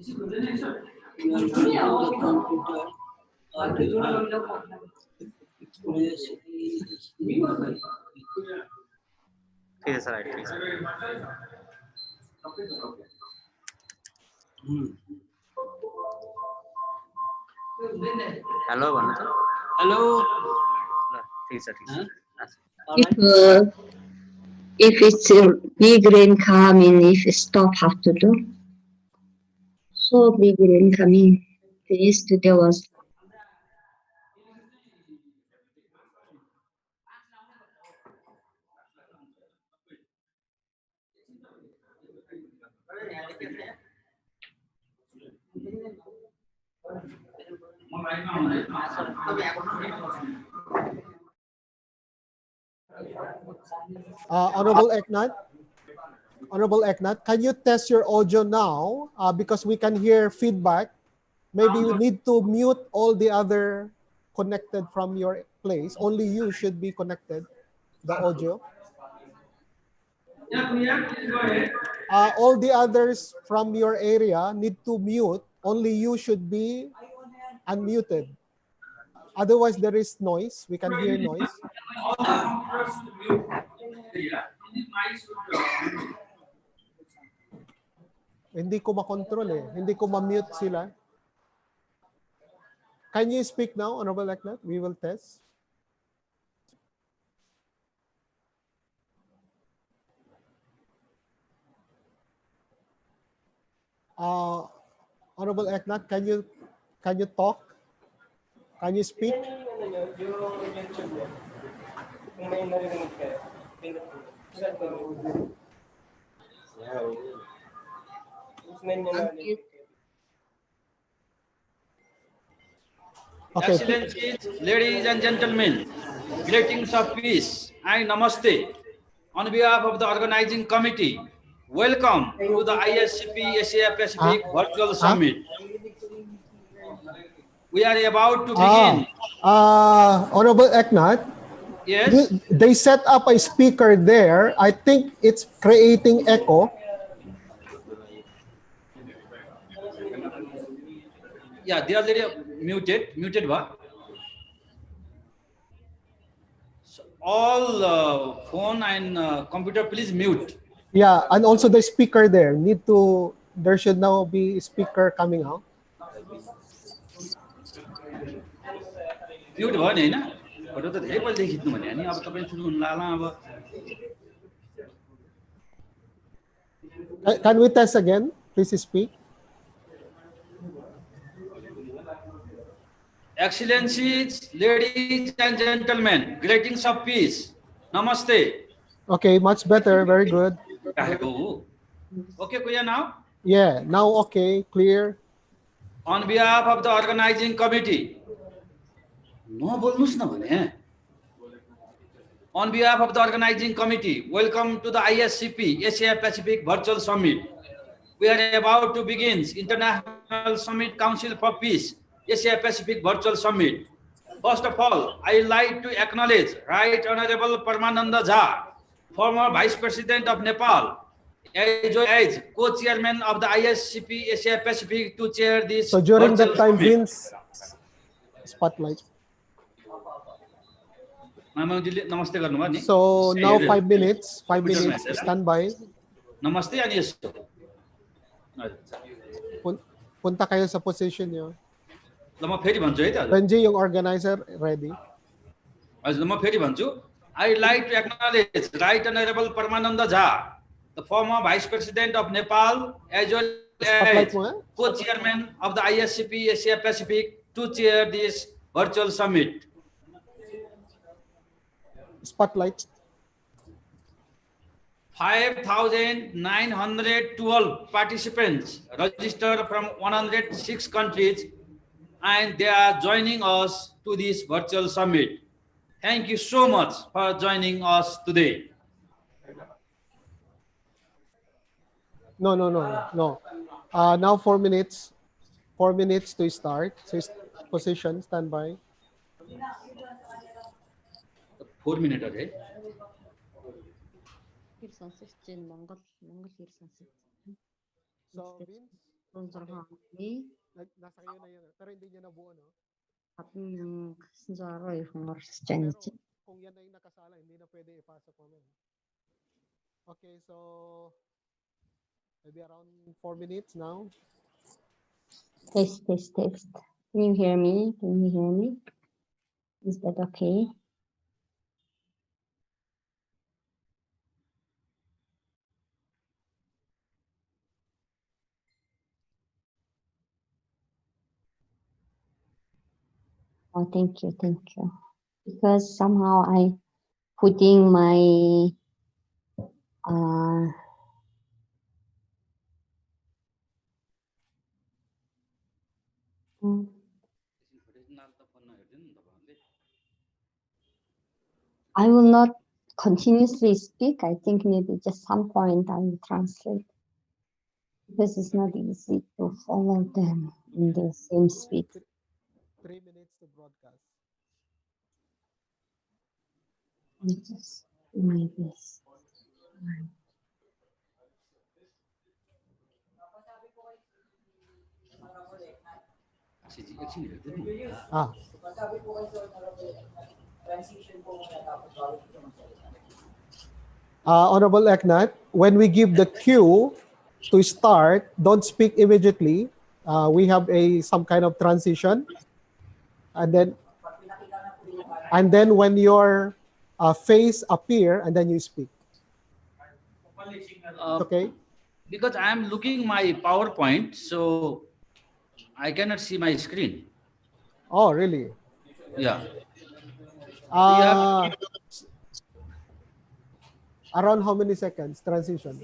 ठीक है सर, ठीक है। हेलो भन्नु छ। हेलो ठीक छ, ठीक छ। If it's a big rain coming, if stop have to do. So big rain coming. Yesterday was. Honorable Eknath, can you test your audio now? Because we can hear feedback. Maybe you need to mute all the other connected from your place. Only you should be connected, the audio. All the others from your area need to mute. Only you should be unmuted. Otherwise, there is noise. We can hear noise. Hindi ko makontrol eh. Hindi ko ma-mute sila. Can you speak now, Honorable Eknath? We will test. Honorable Eknath, can you talk? Can you speak? Okay. Excellencies, ladies and gentlemen, greetings of peace and namaste. On behalf of the organizing committee, welcome to the ISCP Asia Pacific Virtual Summit. We are about to begin. Honorable Eknath, yes, they set up a speaker there. I think it's creating echo. Yeah, they are already muted what? So all phone and computer, please mute. Yeah, and also the speaker there. There should now be a speaker coming out. Mute भयो नि हैन? Photo त धेरै पहिले खिच्नु भने नि अब तपाईं सुरु हुन लाग्ला अब. Can we test again? Please speak. Excellencies, ladies and gentlemen, greetings of peace. Namaste. Okay, much better. Very good. Okay, clear now? Yeah, now okay, clear. On behalf of the organizing committee. No bolnus na bhane. On behalf of the organizing committee, welcome to the ISCP Asia Pacific Virtual Summit. We are about to begin International Summit Council for Peace Asia Pacific Virtual Summit. First of all, I would like to acknowledge Right Honorable Paramananda Jha, former Vice President of Nepal, as co-chairman of the ISCP Asia Pacific to chair this. So during that time, Vince, spotlight. So now 5 minutes, stand by. Namaste and yes. Punta kayo sa position nyo. Benji, yung organizer, ready. I would like to acknowledge Right Honorable Paramananda Jha, the former Vice President of Nepal, as well as co-chairman of the ISCP Asia Pacific to chair this virtual summit. Spotlight. 5,912 participants registered from 106 countries, and they are joining us to this virtual summit. Thank you so much for joining us today. No. Now 4 minutes. 4 minutes to start. So position, stand by. 4 minutes, okay? So, Vince, Sponsor kami. Nasa kayo na yun. Pero hindi niya nabuo, no? Tapi yung Zara yung change. Pero kung yan ay nakasala, hindi na pwede ipasok mo. Okay, so maybe around 4 minutes now. Test. Can you hear me? Is that okay? Oh, thank you. Because somehow I putting my I will not continuously speak. I think maybe just some point I will translate because it's not easy to follow them in the same speed. 3 minutes to broadcast. Just my best. Ah. Honorable Eknat, when we give the cue to start, don't speak immediately. We have some kind of transition, and then when your face appear, and then you speak. Okay. Because I am looking my PowerPoint, so I cannot see my screen. Oh, really? Yeah. Around how many seconds transition?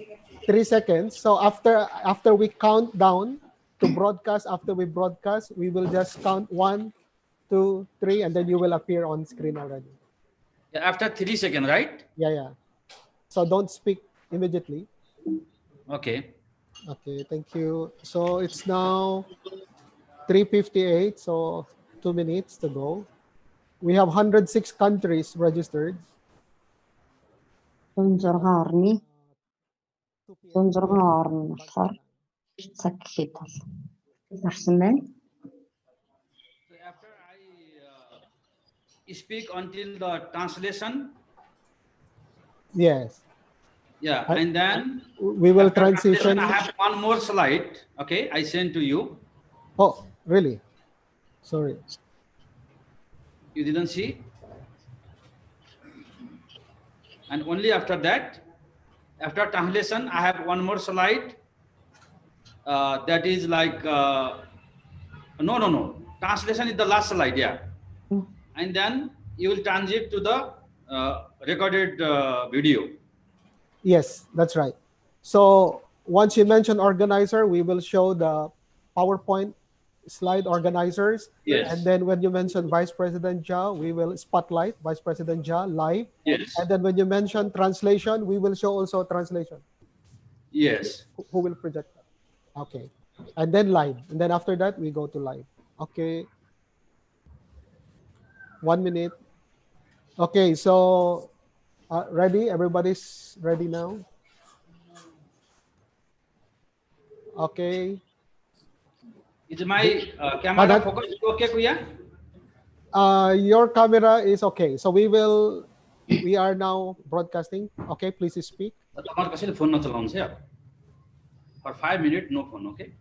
3 seconds. So after we count down to broadcast, after we broadcast, we will just count 1, 2, 3, and then you will appear on screen already. Yeah, after 3 seconds, right? Yeah. So don't speak immediately. Okay. Okay, thank you. So it's now 3:58, so 2 minutes to go. We have 106 countries registered. Sponsor harmi. Sakhital. Arsenal. So after I speak until the translation. Yes. Yeah, and then we will transition. I have one more slide. Okay, I send to you. Oh, really? Sorry. You didn't see? And only after that, after translation, I have one more slide. That is like, no. Translation is the last slide, yeah. And then you will transit to the recorded video. Yes, that's right. So once you mention organizer, we will show the PowerPoint slide organizers. Yes. And then when you mention Vice President Ja, we will spotlight Vice President Ja live. Yes. And then when you mention translation, we will show also translation. Yes. Who will project that? Okay. And then live. And then after that, we go to live. Okay. 1 minute. Okay, so ready? Everybody's ready now? Okay. Is my camera focus okay, Kuya? Your camera is okay. So we are now broadcasting. Okay, please speak. For 5 minutes, no phone, okay?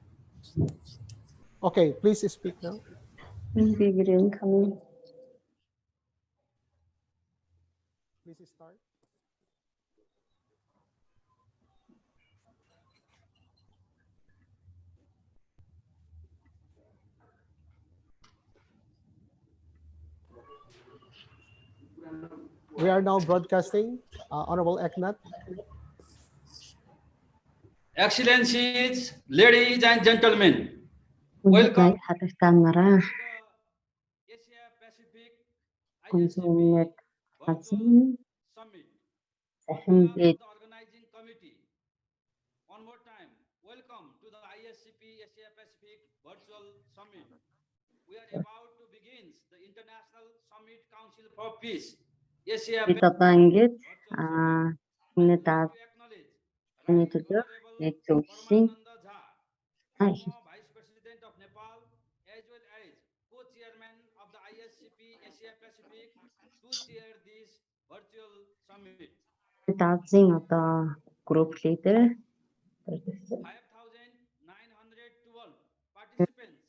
Okay, please speak now. Please start. We are now broadcasting. Honorable Eknat. Excellencies, ladies and gentlemen, welcome to the Asia Pacific ISCP Virtual Summit. On behalf of the organizing committee, one more time, welcome to the ISCP Asia Pacific Virtual Summit. We are about to begin the International Summit Council for Peace. Asia Pacific Lanjut, Honorable Hi. former Vice President of Nepal, as well as co-chairman of the ISCP Asia Pacific, to chair this virtual summit. Dancing одоо group leader. 5,912 participants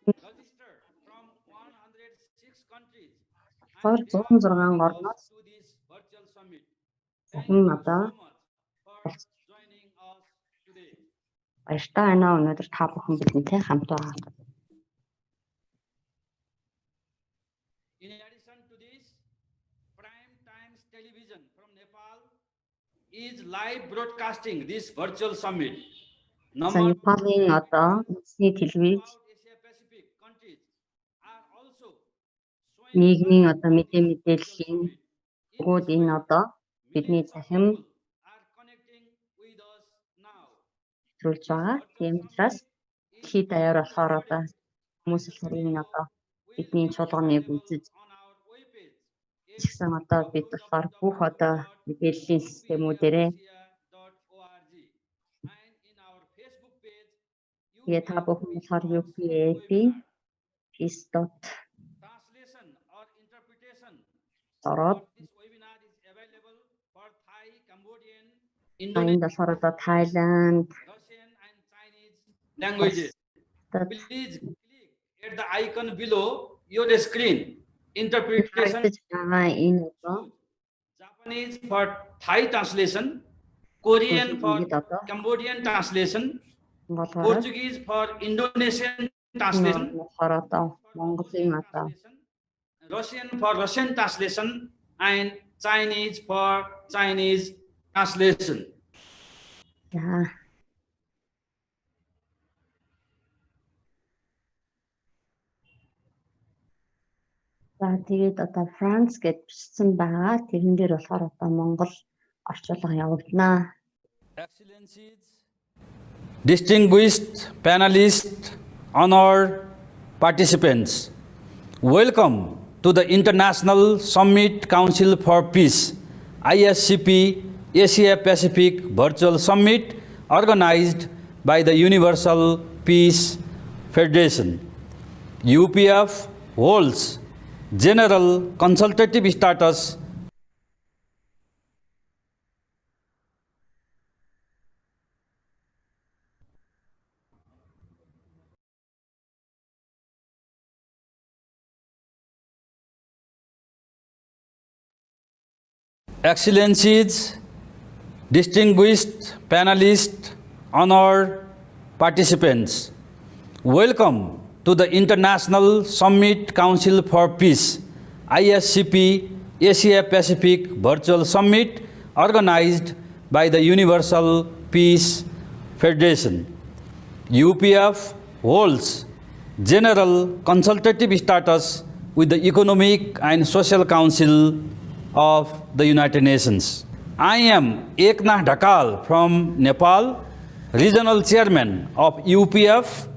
registered from 106 countries and they are 106 joining us орноос to this virtual summit. Thank хүн you одоо so much for joining us today. баяртай байна. Өнөөдөр та бүхэн бидэнтэй хамт байгаа. In addition to this, Prime Times Television from Nepal is live broadcasting this virtual summit. За Непалийн одоо үндэсний телевиз Asia Pacific countries are also showing нийгмийн live одоо мэдээллийн бүгд энэ одоо бидний цахим are connecting with us now. зөвлөж байгаа. Тийм учраас дэлхийд даяар болохоор одоо хүмүүс л харин одоо бидний чуулганыг үзэж On our webpage, гэсэн одоо бид болохоор бүх одоо мэдээллийн системүүдээрээ asia.org, and in our Facebook page, тэгээ та бүхэн болохоор UPAP peace. translation or interpretation ороод this webinar is available for Thai, Cambodian, энд Indonesian, болохоор одоо Thailand Russian, and Chinese languages. одоо Please click at the icon below your screen. Interpretation харагдаж байгаа энэ одоо Japanese for Thai translation, Korean for ингээд одоо Cambodian translation, болохоор Portuguese for Indonesian translation, болохоор одоо Монголын одоо Russian for Russian translation, and Chinese for Chinese translation. яа За тэгээд одоо Франц гэж бичсэн байгаа. Тэрэн дээр болохоор одоо Монгол орчуулга явагдана. Excellencies, distinguished panelists, honored participants, welcome to the International Summit Council for Peace, ISCP Asia Pacific Virtual Summit organized by the Universal Peace Federation. UPF holds general consultative status Excellencies, distinguished panelists, honored participants, welcome to the International Summit Council for Peace, ISCP Asia Pacific Virtual Summit organized by the Universal Peace Federation. UPF holds general consultative status with the Economic and Social Council of the United Nations. I am Eknath Dhakal from Nepal, Regional Chairman of UPF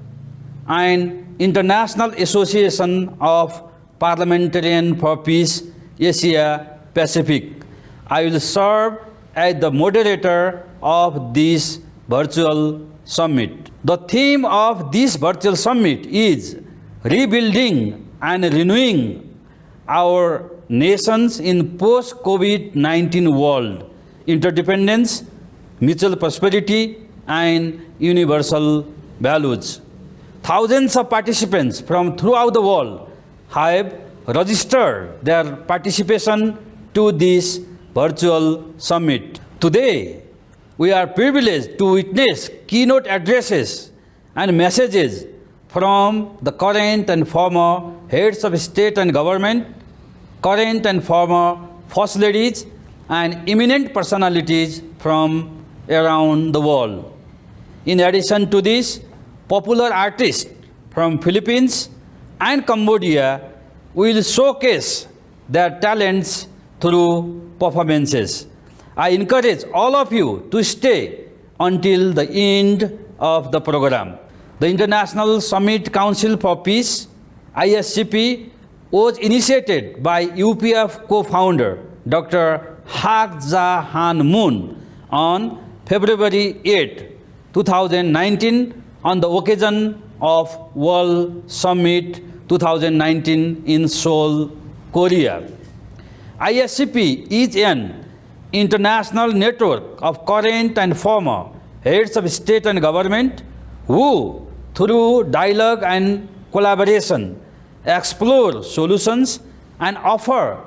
and International Association of Parliamentarians for Peace, Asia Pacific. I will serve as the moderator of this virtual summit. The theme of this virtual summit is rebuilding and renewing our nations in post-COVID-19 world, interdependence, mutual prosperity, and universal values. Thousands of participants from throughout the world have registered their participation to this virtual summit. Today, we are privileged to witness keynote addresses and messages from the current and former heads of state and government, current and former first ladies, and eminent personalities from around the world. In addition to this, popular artists from Philippines and Cambodia will showcase their talents through performances. I encourage all of you to stay until the end of the program. The International Summit Council for Peace, ISCP, was initiated by UPF co-founder Dr. Hak Ja Han Moon on February 8, 2019 on the occasion of World Summit 2019 in Seoul, Korea. ISCP is an international network of current and former heads of state and government who, through dialogue and collaboration, explore solutions and offer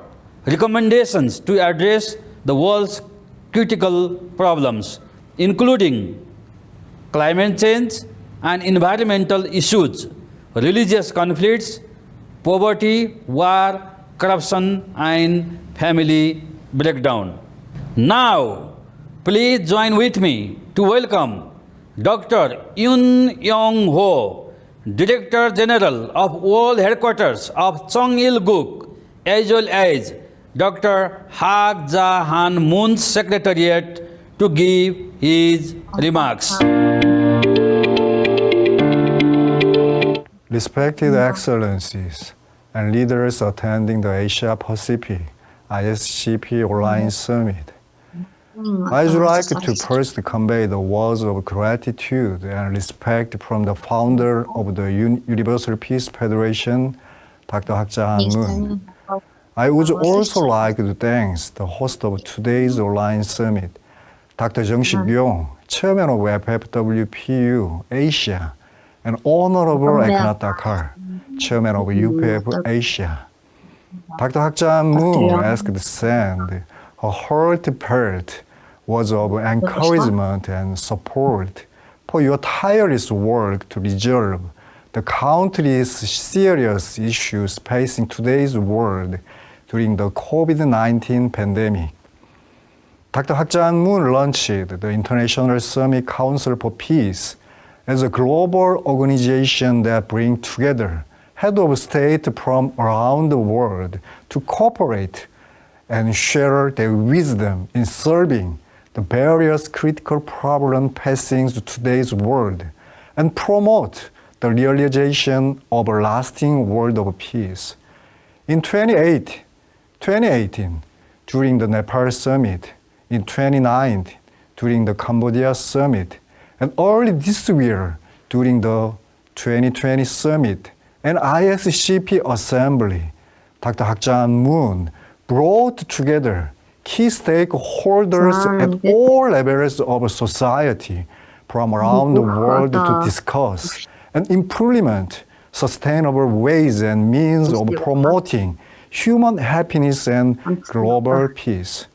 recommendations to address the world's critical problems, including climate change and environmental issues, religious conflicts, poverty, war, corruption, and family breakdown. Now, please join with me to welcome Dr. Yoon Young-ho, Director General of World Headquarters of Chung-il-guk, as well as Dr. Hak Ja-han Moon's Secretariat to give his remarks. Respected Excellencies and leaders attending the Asia Pacific ISCP Online Summit, I would like to first convey the words of gratitude and respect from the founder of the Universal Peace Federation, Dr. Hak Ja-han Moon. I would also like to thank the host of today's online summit, Dr. Jeong-sik Byung, Chairman of FFWPU Asia, and Honorable Eknath Dakar, Chairman of UPF Asia. Dr. Hak Ja-han Moon asked to send her heartfelt words of encouragement and support for your tireless work to resolve the countless serious issues facing today's world during the COVID-19 pandemic. Dr. Hak Ja-han Moon launched the International Summit Council for Peace as a global organization that brings together heads of state from around the world to cooperate and share their wisdom in solving the various critical problems facing today's world and promote the realization of a lasting world of peace. In 2018, during the Nepal Summit, in 2019, during the Cambodia Summit, and early this year during the 2020 Summit and ISCP Assembly, Dr. Hak Ja-han Moon brought together key stakeholders at all levels of society from around the world to discuss and implement sustainable ways and means of promoting human happiness and global peace.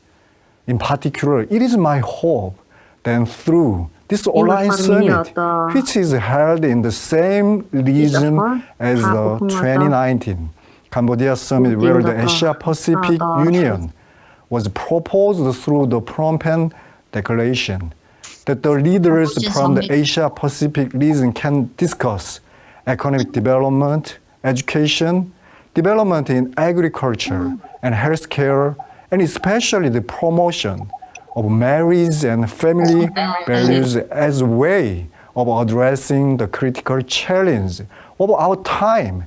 In particular, it is my hope that through this online summit, which is held in the same region as the 2019 Cambodia Summit, where the Asia Pacific Union was proposed through the Phnom Penh Declaration, that the leaders from the Asia Pacific region can discuss economic development, education, development in agriculture and healthcare, and especially the promotion of marriage and family values as a way of addressing the critical challenge of our time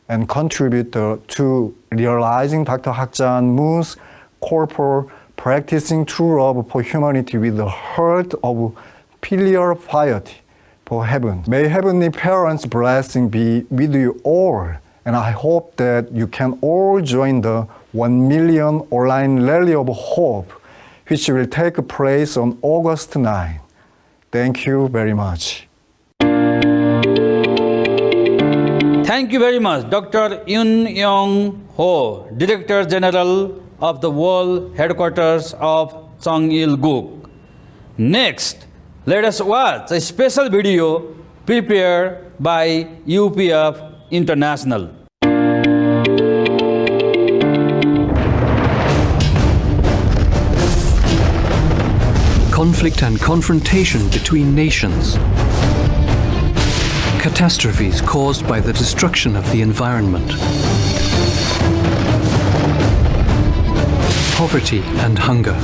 and contribute to realizing Dr. Hak Ja-han Moon's corporate practicing true love for humanity with the heart of filial piety for heaven. May Heavenly Parents' blessing be with you all, and I hope that you can all join the 1 million online Rally of Hope, which will take place on August 9. Thank you very much. Thank you very much, Dr. Yoon Young-ho, Director General of the World Headquarters of Chung-il-guk. Next, let us watch a special video prepared by UPF International. Conflict and confrontation between nations. Catastrophes caused by the destruction of the environment. Poverty and hunger.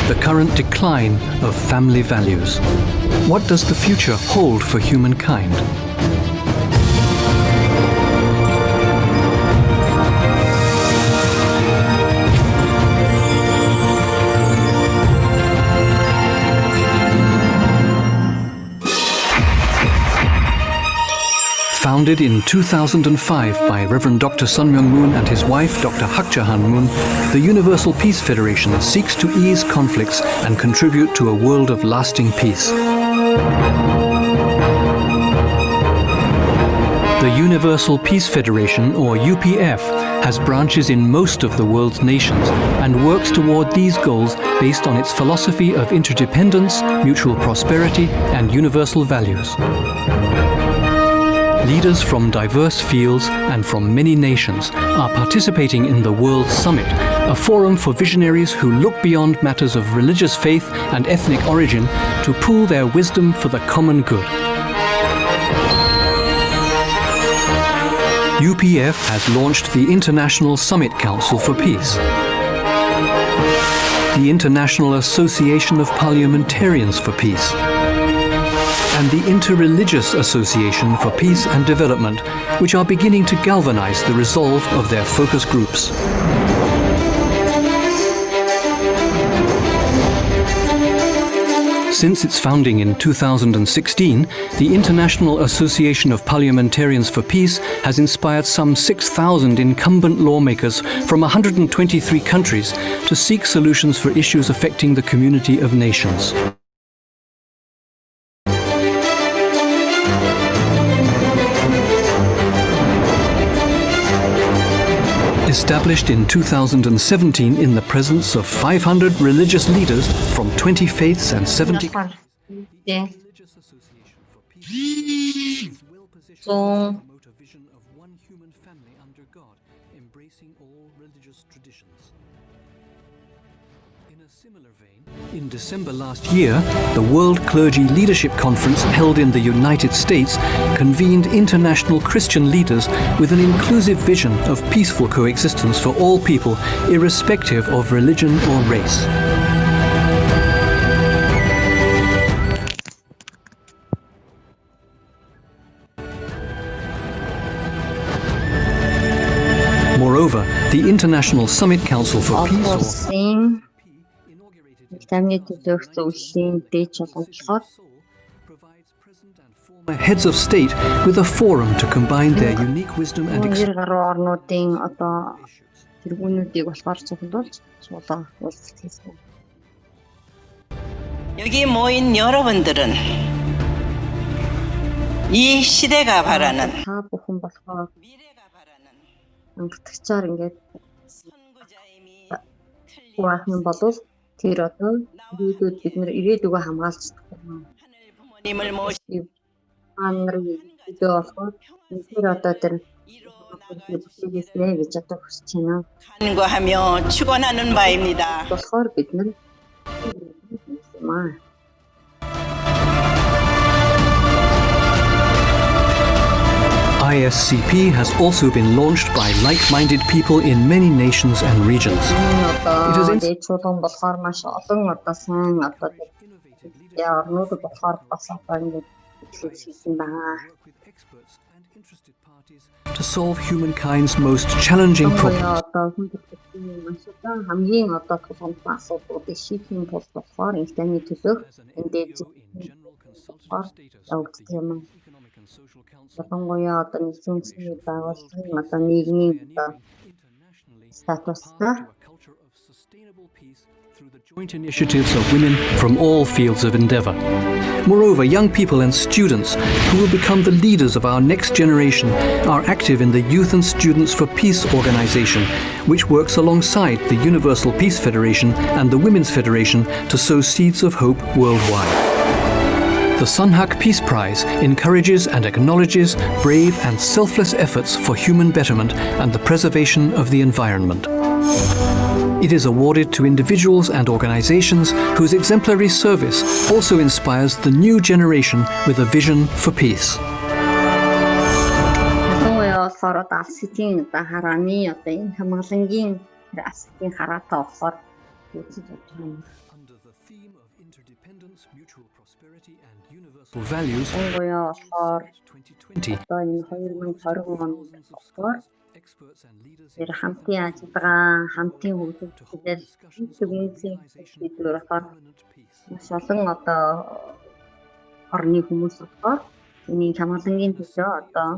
The current decline of family values. What does the future hold for humankind? Founded in 2005 by Reverend Dr. Sun Myung Moon and his wife, Dr. Hak Jahan Moon, the Universal Peace Federation seeks to ease conflicts and contribute to a world of lasting peace. The Universal Peace Federation, or UPF, has branches in most of the world's nations and works toward these goals based on its philosophy of interdependence, mutual prosperity, and universal values. Leaders from diverse fields and from many nations are participating in the World Summit, a forum for visionaries who look beyond matters of religious faith and ethnic origin to pool their wisdom for the common good. UPF has launched the International Summit Council for Peace, the International Association of Parliamentarians for Peace, and the Interreligious Association for Peace and Development, which are beginning to galvanize the resolve of their focus groups. Since its founding in 2016, the International Association of Parliamentarians for Peace has inspired some 6,000 incumbent lawmakers from 123 countries to seek solutions for issues affecting the community of nations. Established in 2017 in the presence of 500 religious leaders from 20 faiths and 70 countries, the Religious Association for Peace is well positioned to promote a vision of one human family under God, embracing all religious traditions. In a similar vein, in December last year, the World Clergy Leadership Conference held in the United States convened international Christian leaders with an inclusive vision of peaceful coexistence for all people, irrespective of religion or race. Moreover, the International Summit Council for Peace heads of state with a forum to combine their unique wisdom and 여기 모인 여러분들은 이 시대가 바라는 미래가 바라는 선구자임이 тэр одоо ирээдүйд бид нэр ирээдүгөө хамгаалж 부모님을 모시고 болохоор тэр одоо тэр бүтээгээсэ гэж одоо хүсэж байна. 간구하며 축원하는 바입니다. болохоор бид нар ISCP has also been launched by like-minded people in many nations and regions. It has to solve humankind's most challenging problems. Through the joint initiatives of women from all fields of endeavor. Moreover, young people and students who will become the leaders of our next generation are active in the Youth and Students for Peace organization, which works alongside the Universal Peace Federation and the Women's Federation to sow seeds of hope worldwide. The Sunhak Peace Prize encourages and acknowledges brave and selfless efforts for human betterment and the preservation of the environment. It is awarded to individuals and organizations whose exemplary service also inspires the new generation with a vision for peace. Under the theme of interdependence, mutual prosperity, and universal values, 2020, experts and leaders in ini хамгааллын төлөө одоо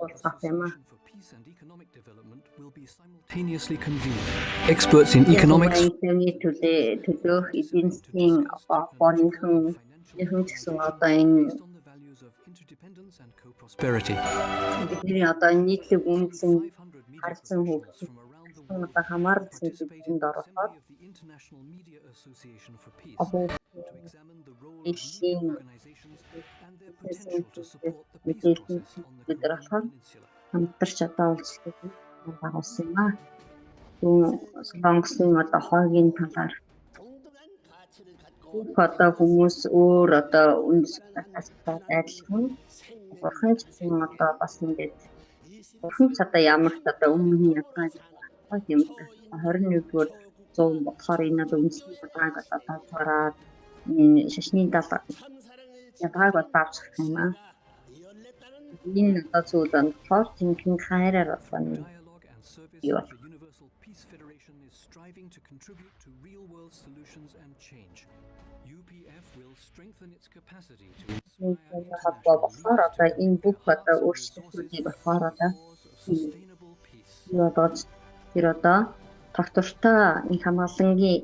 уулзах юм аа. Simultaneously convened. Experts in economics, төлөөх эдийн засгийн боныхон гэсэн одоо энэ based on the values of interdependence and co-prosperity. бидний одоо нийтлэг үндсэн 500 media харсан professionals хөгжил from around the world одоо хамаарсан participated in зүйлд the ороход assembly of the International Media Association for Peace одоо to examine the role of media Ишийн organizations and their potential to support the peace мэдээлэл process on the бид нар Korean болохоор Peninsula. хамтарч одоо уулзлаа байгуулсан юм аа. Солонгосын одоо хойгийн талаар одоо хүмүүс өөр одоо үндэслэлээс адилхан бурхан ч гэсэн одоо бас ингээд бурхан ч одоо ямар ч одоо өмнө ядгааг юм 21-р зуун болохоор энэ одоо үндэсний ядгааг одоо тавцгараад энэ шашны ядгааг тавцгах юм аа. Энэ одоо зүйл болохоор жинхэнэ хайраар одоо Dialogue and service, Yeah. the Universal Peace Federation is striving to contribute to real-world solutions and change. UPF will strengthen its capacity to inspire холбоо болохоор одоо international энэ бүх одоо leaders өөрчлөлтүүдийг болохоор одоо cause of sustainable peace. юу одоо тэр одоо тогтвортой энэ хамгааллынгийн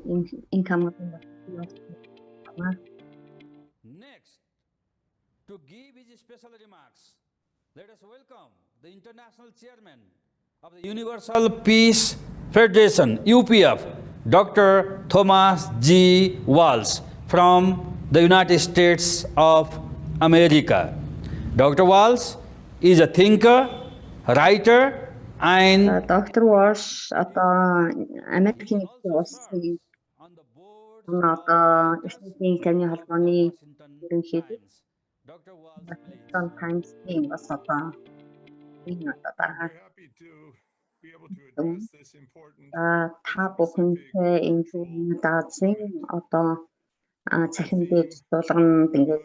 энэ хамгааллын Next, to give his special remarks, let us welcome the International Chairman of the Universal Peace Federation, UPF, Dr. Thomas G. Walls from the United States of America. Dr. Walls is a thinker, writer, and доктор Walsh одоо Америкийн нэгдсэн улсын on the board одоо эрдэнэсийн таны холбооны ерөнхийлөгч Dr. Walls, please. Sometimes-ийн бас одоо энэ одоо дараа та бүхэнтэй энэ даацын одоо цахим дээд дуулганд ингээд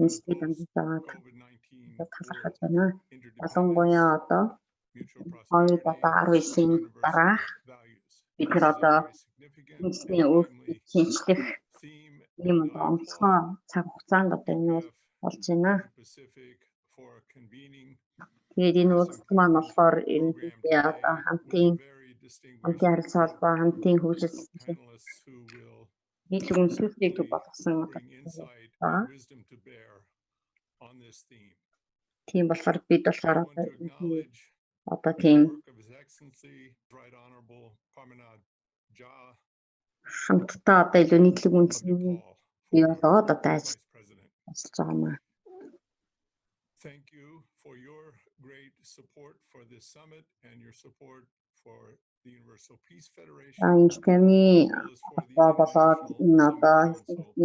институт амжилтаад талархаж байна. Ялангуяа одоо хоёр одоо 19-ийн дараах бид нар одоо нэгний өөрчлөлт шинжлэх ийм онцгой цаг хугацаанд одоо энэ болж байна. Тэгээд энэ уулзалт маань болохоор ерөнхийдөө одоо хамтын харилцаа холбоо, хамтын хөгжил нийтлэг үндэслэлийг төв болгосон одоо тийм болохоор бид болохоор одоо тийм хамтдаа одоо илүү нийтлэг үндэслэл бий болоод одоо ажиллаж байгаа юм аа. Thank you for your great support for this summit and your support for the Universal Peace Federation. Институтны холбоо болоод энэ одоо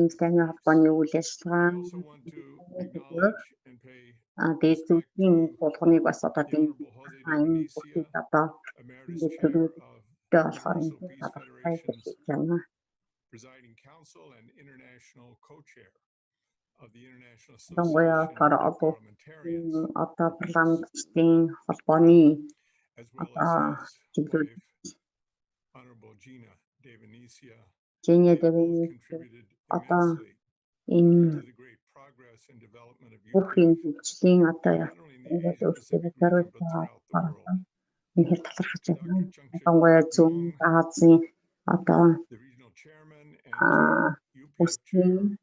институтны холбооны үйл ажиллагаа дээд зүгийн болгоныг бас одоо тийм бүхий одоо болохоор Presiding council and international co-chair of the International Association of Parliamentarians, одоо парламентчдын холбооны as well одоо as his чиглэл wife, Honorable Gina Devanisia, Gina who both Devanisia contributed одоо immensely энэ to the great progress and development of бүх UPF, энэ хөгжлийн одоо not only in the ингээд Asia өөрсдөө Pacific зориулж region, but throughout the world. энэ хэл талархаж байна. Ялангуяа зүүн Азийн одоо The regional chairman and UPF chair,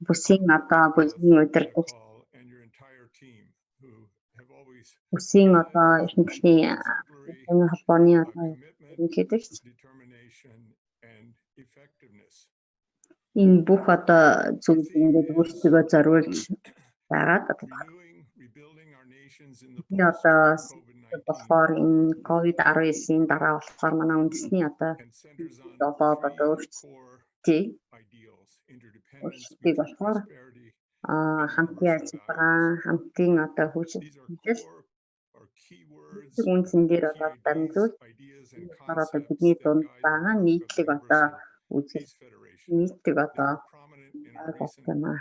бүсийн одоо бүлгийн удирдагч and your entire team who have always бүсийн одоо эрдэнэсний энэ холбооны одоо commitment, ерөнхийлөгч determination, and effectiveness. энэ бүх одоо зүйл ингээд өөрсдөө зориулж байгаад Renewing, rebuilding our nations in the би одоо post-COVID-19 болохоор энэ COVID-19-ийн дараа болохоор манай үндэсний одоо and centers on одоо three өөрчлөлтийг core ideals: interdependence, өөрчлөлтийг mutual болохоор prosperity. хамтын ажиллагаа, хамтын одоо хөгжил These are хөгжил core or key words, үндсэн дээр key одоо дамжуул ideas and одоо concepts бидний that дунд guide the байгаа work of нийтлэг the одоо Universal үзэл Peace Federation. нийтлэг They одоо were prominent in our recent байна.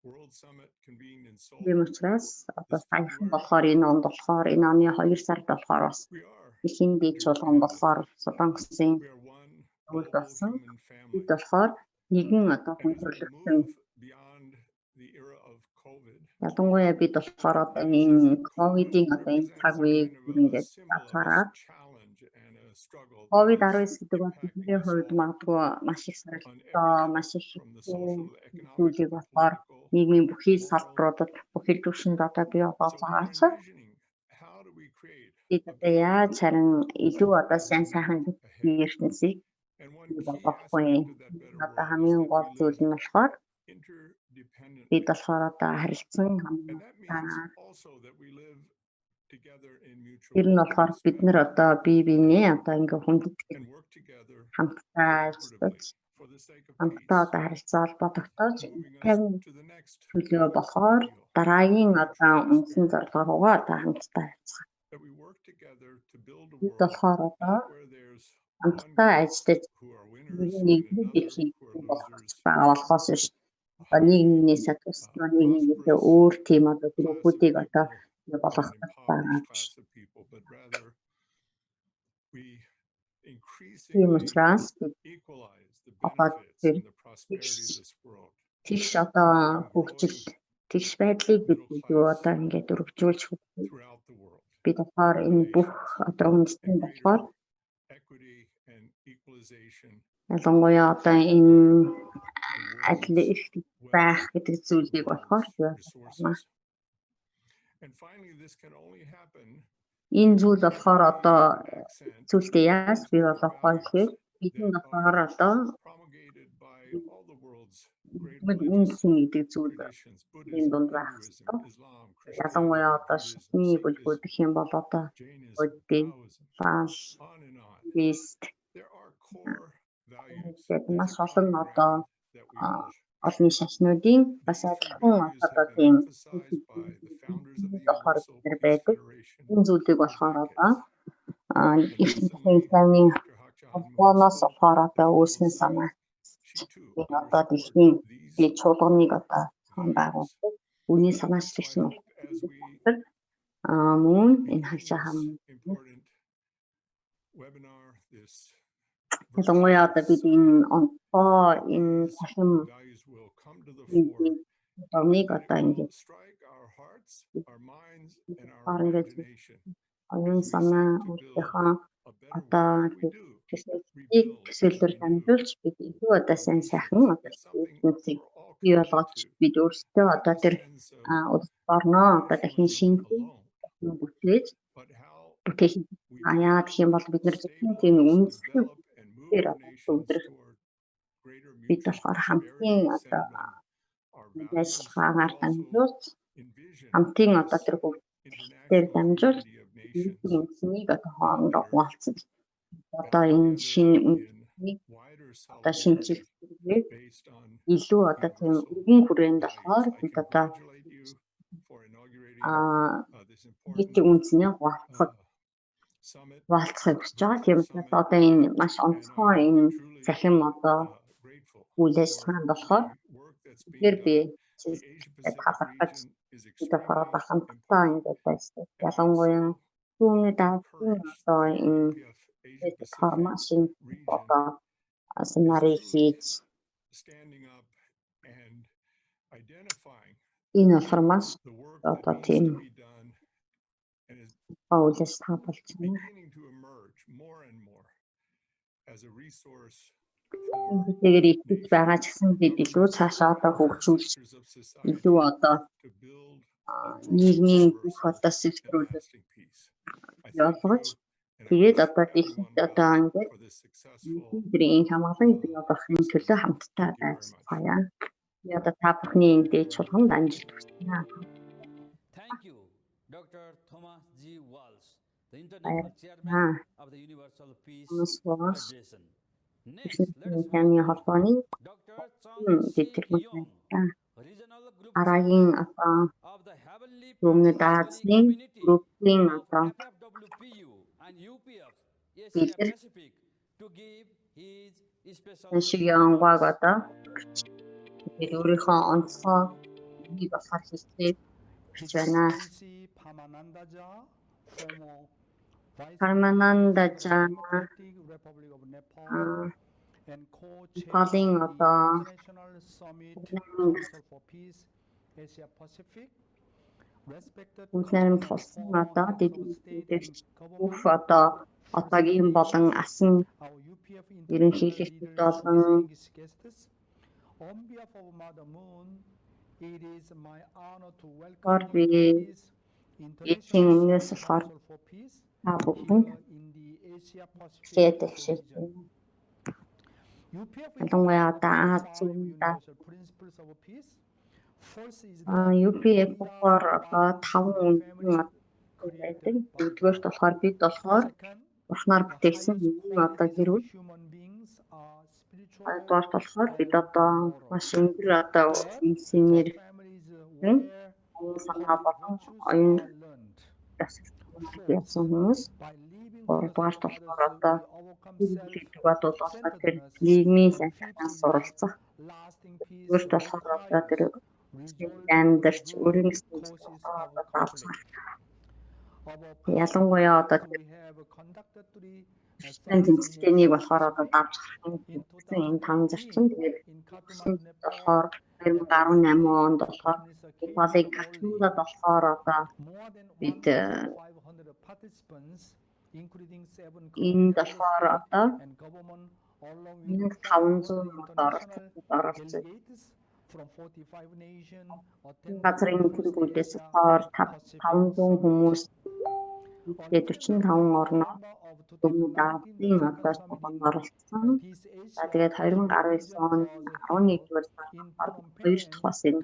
World Summit convened in Seoul. Тийм учраас одоо саяхан болохоор энэ онд болохоор энэ оны 2 сард болохоор бас We are эхийн дэд чуулган болохоор Солонгосын we are one World global болсон. human family. Бид болохоор нэгэн одоо хүн And as we төрөлхтөн move beyond the era of ялангуяа бид болохоор одоо энэ ковидын одоо энэ цаг үеийг ингээд авчаараад COVID-19 гэдэг бол бидний хувьд магадгүй маш их сорилттой, маш их зүйлийг болохоор нийгмийн бүхий салбаруудад бүхий түвшинд одоо бий болгож байгаа ч бид одоо яаж харин илүү одоо сайн сайхан ертөнцийг бий болгох вэ? Одоо хамгийн гол зүйл нь болохоор бид болохоор одоо харилцан хамтдаа ер нь болохоор бид нар одоо бие биенээ одоо ингээ хүндэтгэж хамтдаа ажиллаж хамтдаа одоо харилцаа холбогдож төлөө болохоор дараагийн одоо үндсэн зорилго руугаа одоо хамтдаа харилцах. Бид болохоор одоо хамтдаа ажиллаж нийгмийн дэлхийг болгох байгаа болохоос биш одоо нийгмээс тусдаа нийгмийнхээ өөр тийм одоо группүүдийг одоо болгох байгаа. Тийм учраас одоо тэгш одоо хөгжил тэгш байдлыг бид одоо ингээд өргөжүүлж бид болохоор энэ бүх одоо үндэстэн болохоор ялангуяа одоо энэ адил их байх гэдэг зүйлийг болохоор энэ зүйл болохоор одоо зүйлтэй яаж бий болох вэ гэхээр бидний болохоор одоо энэ гэдэг зүйл энэ дунд байх хэрэгтэй. Ялангуяа одоо шатны бүлгүүд гэх юм бол одоо буддизм, буддист маш олон одоо олон шашнуудын бас адилхан одоо тийм болохоор байдаг. Энэ зүйлийг болохоор одоо их төвийн холбооноос болохоор одоо үүсгэн санаа одоо дэлхийн чуулганыг одоо байгуулдаг. Үүний санаачлагч нь мөн энэ хагшаа хам ялангуяа одоо бид энэ онцгой энэ цахим нэг одоо ингээд оюун санаа өөрийнхөө одоо төсөөлөлөөр дамжуулж бид илүү одоо сайн сайхан одоо ертөнцийг бий болгож бид өөрсдөө одоо тэр улс орноо одоо дахин шинжлэх бүтээж яа гэх юм бол бид нар зөвхөн тийм үндэслэл дээр одоо бид болохоор хамтын одоо ажиллагаагаар дамжуулж хамтын одоо тэр бүгдээр дамжуулж нийгмийг одоо хоорондоо хуваалцаж одоо энэ шинэ үндэснийг одоо шинжилгээ илүү одоо тийм өргөн хүрээнд болохоор бид одоо бид үндсний хуваалцахыг хүсэж байгаа. Тийм учраас одоо энэ маш онцгой энэ захим одоо үйл ажиллагаанд болохоор тэгэхээр би талархаж бид одоо хамтдаа ингээд ажиллаж ялангуяа түүний даасан одоо энэ формашин одоо сценарий хийж энэ формаш одоо тийм үйл ажиллагаа болж байна. Тэгэхээр их байгаа ч гэсэн бид илүү цаашаа одоо хөгжүүлж илүү одоо нийгмийн бүх одоо сэвтрүүлэлт явуулж тэгээд одоо дэлхийд одоо ингээд бидний хамгаалан бий болохын төлөө хамтдаа ажиллая. Би одоо та бүхний эндээ чуулганд амжилт хүсье. Thank you, Dr. Thomas G. Walsh, the International Chairman of the Universal Peace Federation. Next, let us welcome Dr. Chang Si-Yong, Regional Group of the Heavenly Peace Community, FFWPU and UPF, Asia Pacific, to give his special бид өөрийнхөө онцгой бий болохоор хэлээд гэж байна. Парманандажа Непалын одоо Үйл найрамд тулсан одоо дэдгэрч бүх одоо одоогийн болон асан ерөнхийлөгчд болон би эцсийн өмнөөс болохоор та бүхэн хэлээд шийдэж байна. Ялангуяа одоо Азиуда UPF-оор одоо 5 үнэн байдаг. Нэгдүгээрт болохоор бид болохоор Бурхнаар бүтээгдсэн нэгэн одоо хэрүүл. Хоёрдугаарт болохоор бид одоо маш өндөр одоо инженер санаа болон оюун ясан хүмүүс. Гуравдугаарт болохоор одоо гэдэг бол тэр нийгмийн сайхнаас суралцах. Өөрт болохоор одоо тэр амьдарч өөрийнхөө одоо давсах. Ялангуяа одоо тэмцэлтнийг болохоор одоо давж гарах энэ 5 зарчим. Тэгээд болохоор 2018 онд болохоор Непалыг Катмандуд болохоор одоо бид энэ болохоор одоо 1500 оролцсон. Газрын төлөвлөлтөөс хойш 500 хүмүүс тэгээд 45 орноо даадын одоо оролцсон. За тэгээд 2019 онд 11-р сард 2 дахь бас энэ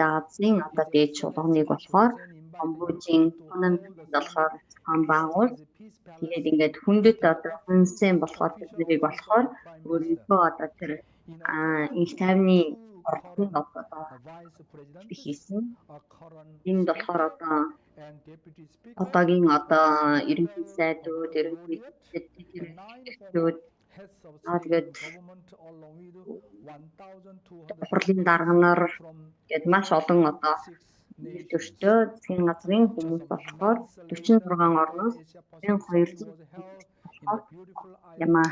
даадын одоо дээд чуулганыг болохоор Камбожийн болохоор байгуул. Тэгээд ингээд хүндэт одоо хүнсэн болохоор тэднийг болохоор өөрийнхөө одоо тэр их тайвны ордонд одоо хийсэн. Энэ болохоор одоо одоогийн одоо ерөнхий сайдууд, ерөнхийлөгчдүүд тэгээд хурлын дарга нар гээд маш олон одоо төртөө засгийн газрын хүмүүс болохоор 46 орноос 1200 ямаа.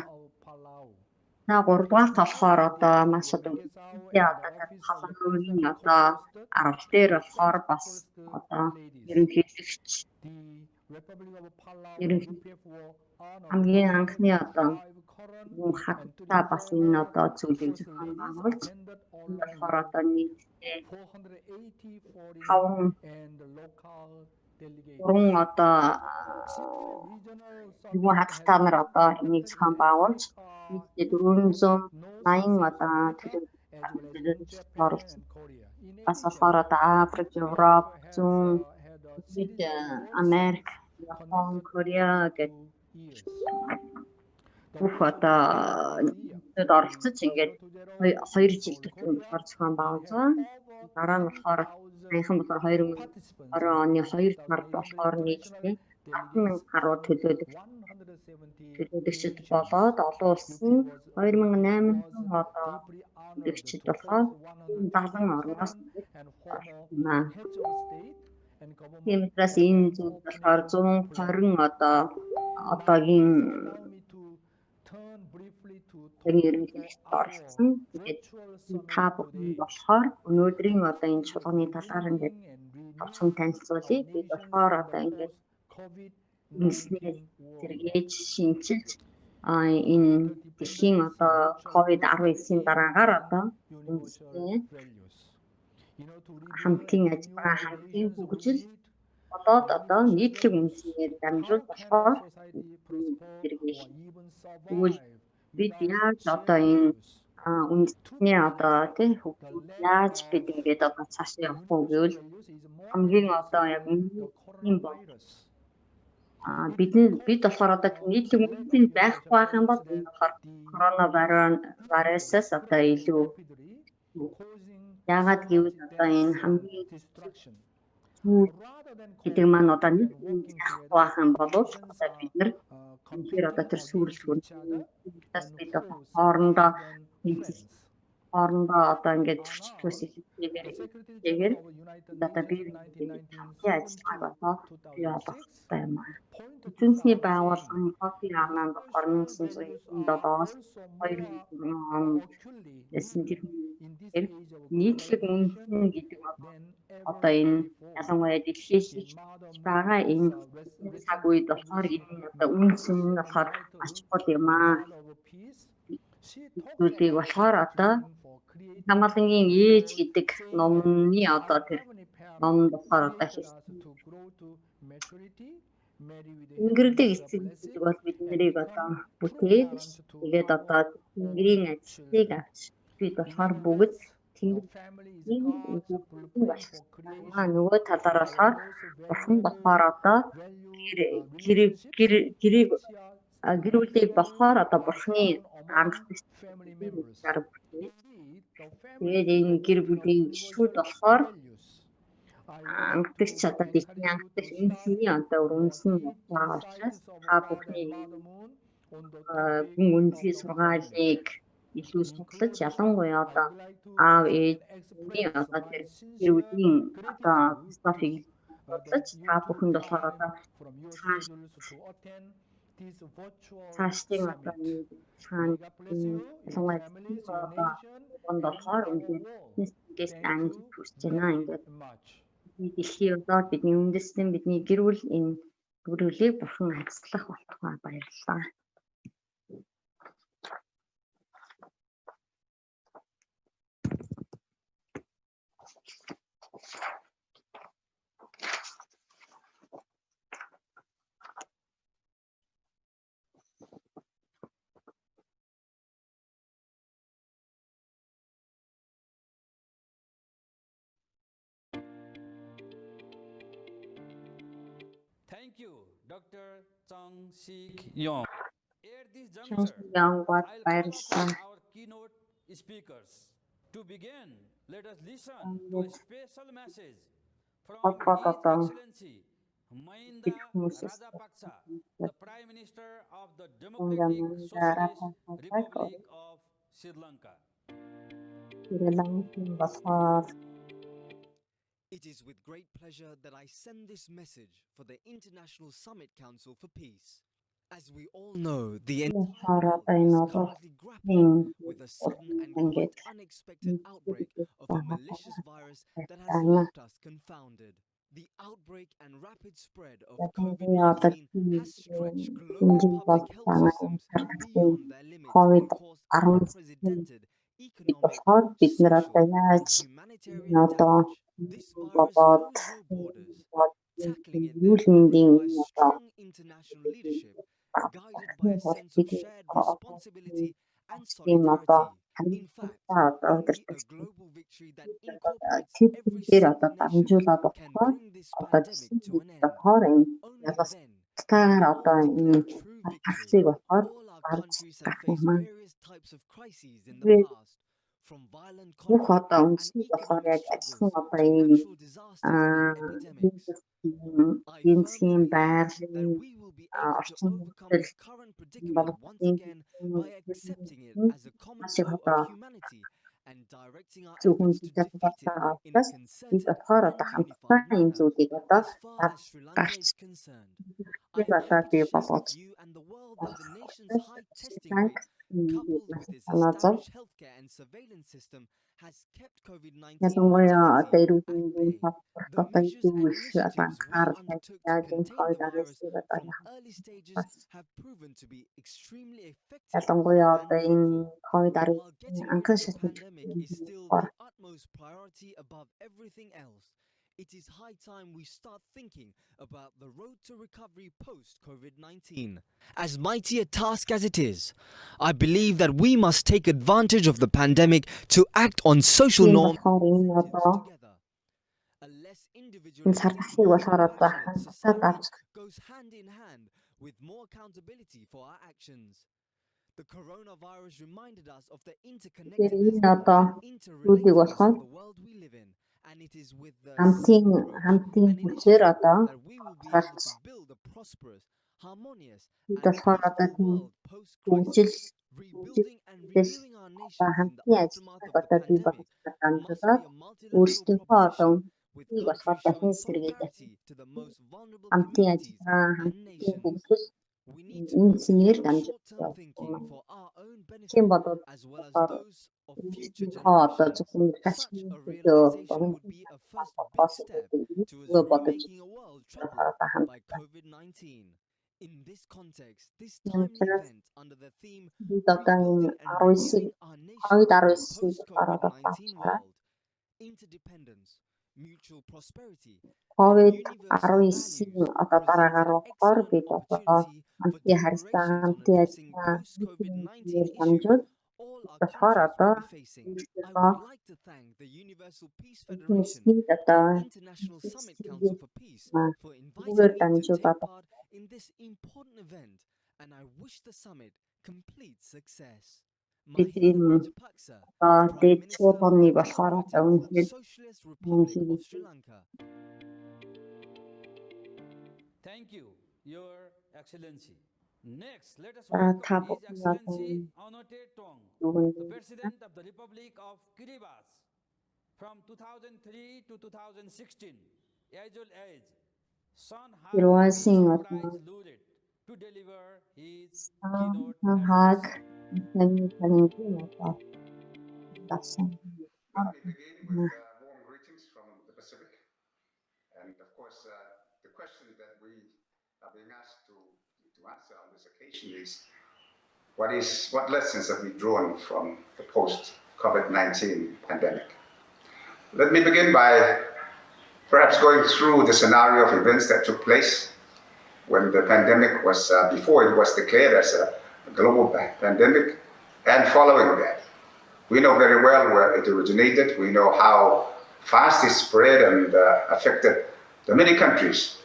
На 3-р болохоор одоо маш одоо халан хөргийн одоо арал дээр болохоор бас одоо ерөнхийлөгч хамгийн анхны одоо хатта бас энэ одоо зүйлийг зохион байгуулж болохоор одоо нийтдээ 3 одоо нөгөө хатта нар одоо энийг зохион байгуулж нийтдээ 480 одоо төлөвлөлт оролцсон. Бас болохоор одоо Африк, Европ, Зүүн Америк, Япон, Корея гэдэг бүх одоо нийтэд оролцож ингээд 2 жил төлөвлөлтөөр зохион байгуулж байгаа. Дараа нь болохоор саяхан болохоор 2020 оны 2 сард болохоор нийтдээ 10,000 гаруй төлөөлөгчд болоод олон улсын 2800 одоо төлөөлөгчд болохоор 70 орноос байна. Тиймээс энэ зүйл болохоор 120 одоо одоогийн ерөнхийлөгчд оролцсон. Тэгээд та бүхэн болохоор өнөөдрийн одоо энэ чуулганы талаар ингээд товчхон танилцуулъя. Бид болохоор одоо ингээд инснээ зэрэгж шинжилж энэ дэлхийн одоо COVID-19-ийн дараагаар одоо инснээ хамтын ажиллагаа хамтын хөгжил болоод одоо нийтлэг үндэснээр дамжуулж болохоор зэрэгжих. Тэгвэл бид яаж одоо энэ үндэсний одоо тийм яаж бид ингээд одоо цаашаа явах вэ гэвэл хамгийн одоо яг юм бол бид болохоор одоо нийтлэг үндэсний байхгүй байх юм бол энэ болохоор коронавирусээс одоо илүү яагаад гэвэл одоо энэ хамгийн гэдэг маань одоо нэг байхгүй байх юм бол одоо бид нар тэгэхээр одоо тэр сүрэл хүрнээс бид хоорондоо хоорондоо одоо ингээд 40+ хэлбэрээр хийгээр одоо бие биений хамтын ажиллагааг одоо бий болгох хэрэгтэй юм аа. Эзэн засгийн байгууллагын Кофи Аннан 1997-оос 2000 онд байсан тэр нийтлэг үндэстэн гэдэг одоо энэ ялангуяа дэлхийд байгаа энэ цаг үед болохоор энэ одоо үндэстэн нь болохоор маш чухал юм аа. Зүйлийг болохоор одоо Хамаалангийн ээж гэдэг номны одоо тэр номд болохоор одоо Тэнгэрийн эцэг гэдэг бол бид нарыг одоо бүтээж тэгээд одоо Тэнгэрийн ажлыг авч бид болохоор бүгд Тэнгэрийн нөгөө талаар болохоор бурхан болохоор одоо гэр бүлийг болохоор одоо бурханы амжилт арга бүтээж тэгээд энэ гэр бүлийн гишүүд болохоор ангидагч одоо дэлхийн ангидагч үндэсний одоо үндэсний байгаа учраас та бүхний гүн үндэсний сургаалыг илүү судлаж ялангуяа одоо аав ээжний одоо тэр гэр бүлийн одоо философиг судлаж та бүхэнд болохоор одоо цаашдын одоо ялангуяа болохоор ингээд амжилт хүрч байна ингээд дэлхийн одоо бидний үндэстэн бидний гэр бүл энэ гэр бүлийг бурхан ажиллах болтугай баярлалаа. Thank you, Dr. Chung Sik Yong. At this Chung juncture, Sik Yong I'll call баярлалаа. our keynote speakers. To begin, let us listen to a special message from His Excellency Mahinda Rajapaksa, the Prime Minister of the Democratic Socialist Republic of Sri Lanka. It is with great pleasure that I send this message for the International Summit Council for Peace. As we all know, the entire world is currently grappling with a sudden and quite unexpected outbreak of a malicious virus that has left us confounded. The outbreak and rapid spread of COVID-19 has stretched global public health systems beyond their limits and caused unprecedented economic, social, and humanitarian damage. This virus knows no borders. Tackling it therefore requires strong international leadership, guided by a sense of shared responsibility and solidarity. In fact, only a global victory that incorporates every single nation can bring this pandemic to an end. Only then can we declare true victory. All our countries have faced various types of crises in the past, from violent conflict and economic struggles to natural disasters and epidemics. I firmly believe that we will be able to overcome the current predicament once again by accepting it as a common foe of humanity and directing our efforts to defeat it in a concerted and unified manner. As far as Sri Lanka is concerned, I am happy to share with you and the world that the nation's high testing rate, coupled with its established healthcare and surveillance system, has kept COVID-19 mortality at bay. The measures and initiatives we undertook to contain the virus from early stages have proven to be extremely effective and fruitful. While getting rid of the pandemic is still the utmost priority above everything else, it is high time we start thinking about the road to recovery post-COVID-19. As mighty a task as it is, I believe that we must take advantage of the pandemic to act on social norms together. A less individualistic society goes hand in hand with more accountability for our actions. The coronavirus reminded us of the interconnectedness and interrelatedness of the world we live in. And it is with the that we will be able to build a prosperous, harmonious Бид and болохоор одоо peaceful тийм world post-crisis. Rebuilding and renewing our nations in the хамтын aftermath of the одоо бий pandemic болгох must дамжуулаад be a multilateral өөрсдийнхөө одоо proposition, with үнийг болохоор countries дахин showing сэргийлэх solidarity to the most vulnerable хамтын communities ажиллагаа and хамтын nations. хөгжил We need to энэ move цэнээр beyond дамжуулж short-term явах thinking юм. for our own Тийм benefit бодвол as well as болохоор those of future өөрсдийнхөө одоо generations. зөвхөн Such гашны a төлөө realization would боломжтой be a first big болохоос step илүү towards бодож remaking a world troubled одоо хамт by COVID-19. In this context, this юм timely учраас event under the theme бид одоо Rebuilding and 19-ийг Renewing Our Nations in a COVID-19-ийг болохоор одоо Post-COVID-19 таарчаад World, interdependence, mutual prosperity, and universal values COVID-19-ийн одоо presents дараагаар an болохоор excellent бид одоо opportunity for хамтын харилцаа deliberations on хамтын addressing ажиллагаа post-COVID-19 нийтээр issues дамжуул all our болохоор countries одоо will be facing. I өөрсдөө would like to thank the Universal Peace Federation нийт одоо and International Summit Council for Peace for зүгээр inviting me to дамжуул take одоо part in this important event, and I wish the summit complete success. бид Mahinda ийм Rajapaksa, одоо Prime дээд Minister of чуулганы the болохоор одоо Democratic үнэхээр Socialist Republic of Sri Lanka. Thank you, Your Excellency. Next, let us та welcome His бүхэн одоо Excellency Anote Tong, the President of the Republic of Kiribati. From 2003 to 2016, age old age, Son Haag Kiribati-ийн Peace одоо Prize laureate to deliver his Сан keynote Хааг address. танигийн одоо дасан Let me begin with warm greetings from the Pacific. And of course, the question that we are being asked to answer on this occasion is, what lessons have we drawn from the post-COVID-19 pandemic? Let me begin by perhaps going through the scenario of events that took place when the pandemic was, before it was declared as a global pandemic, and following that. We know very well where it originated. We know how fast it spread and affected the many countries,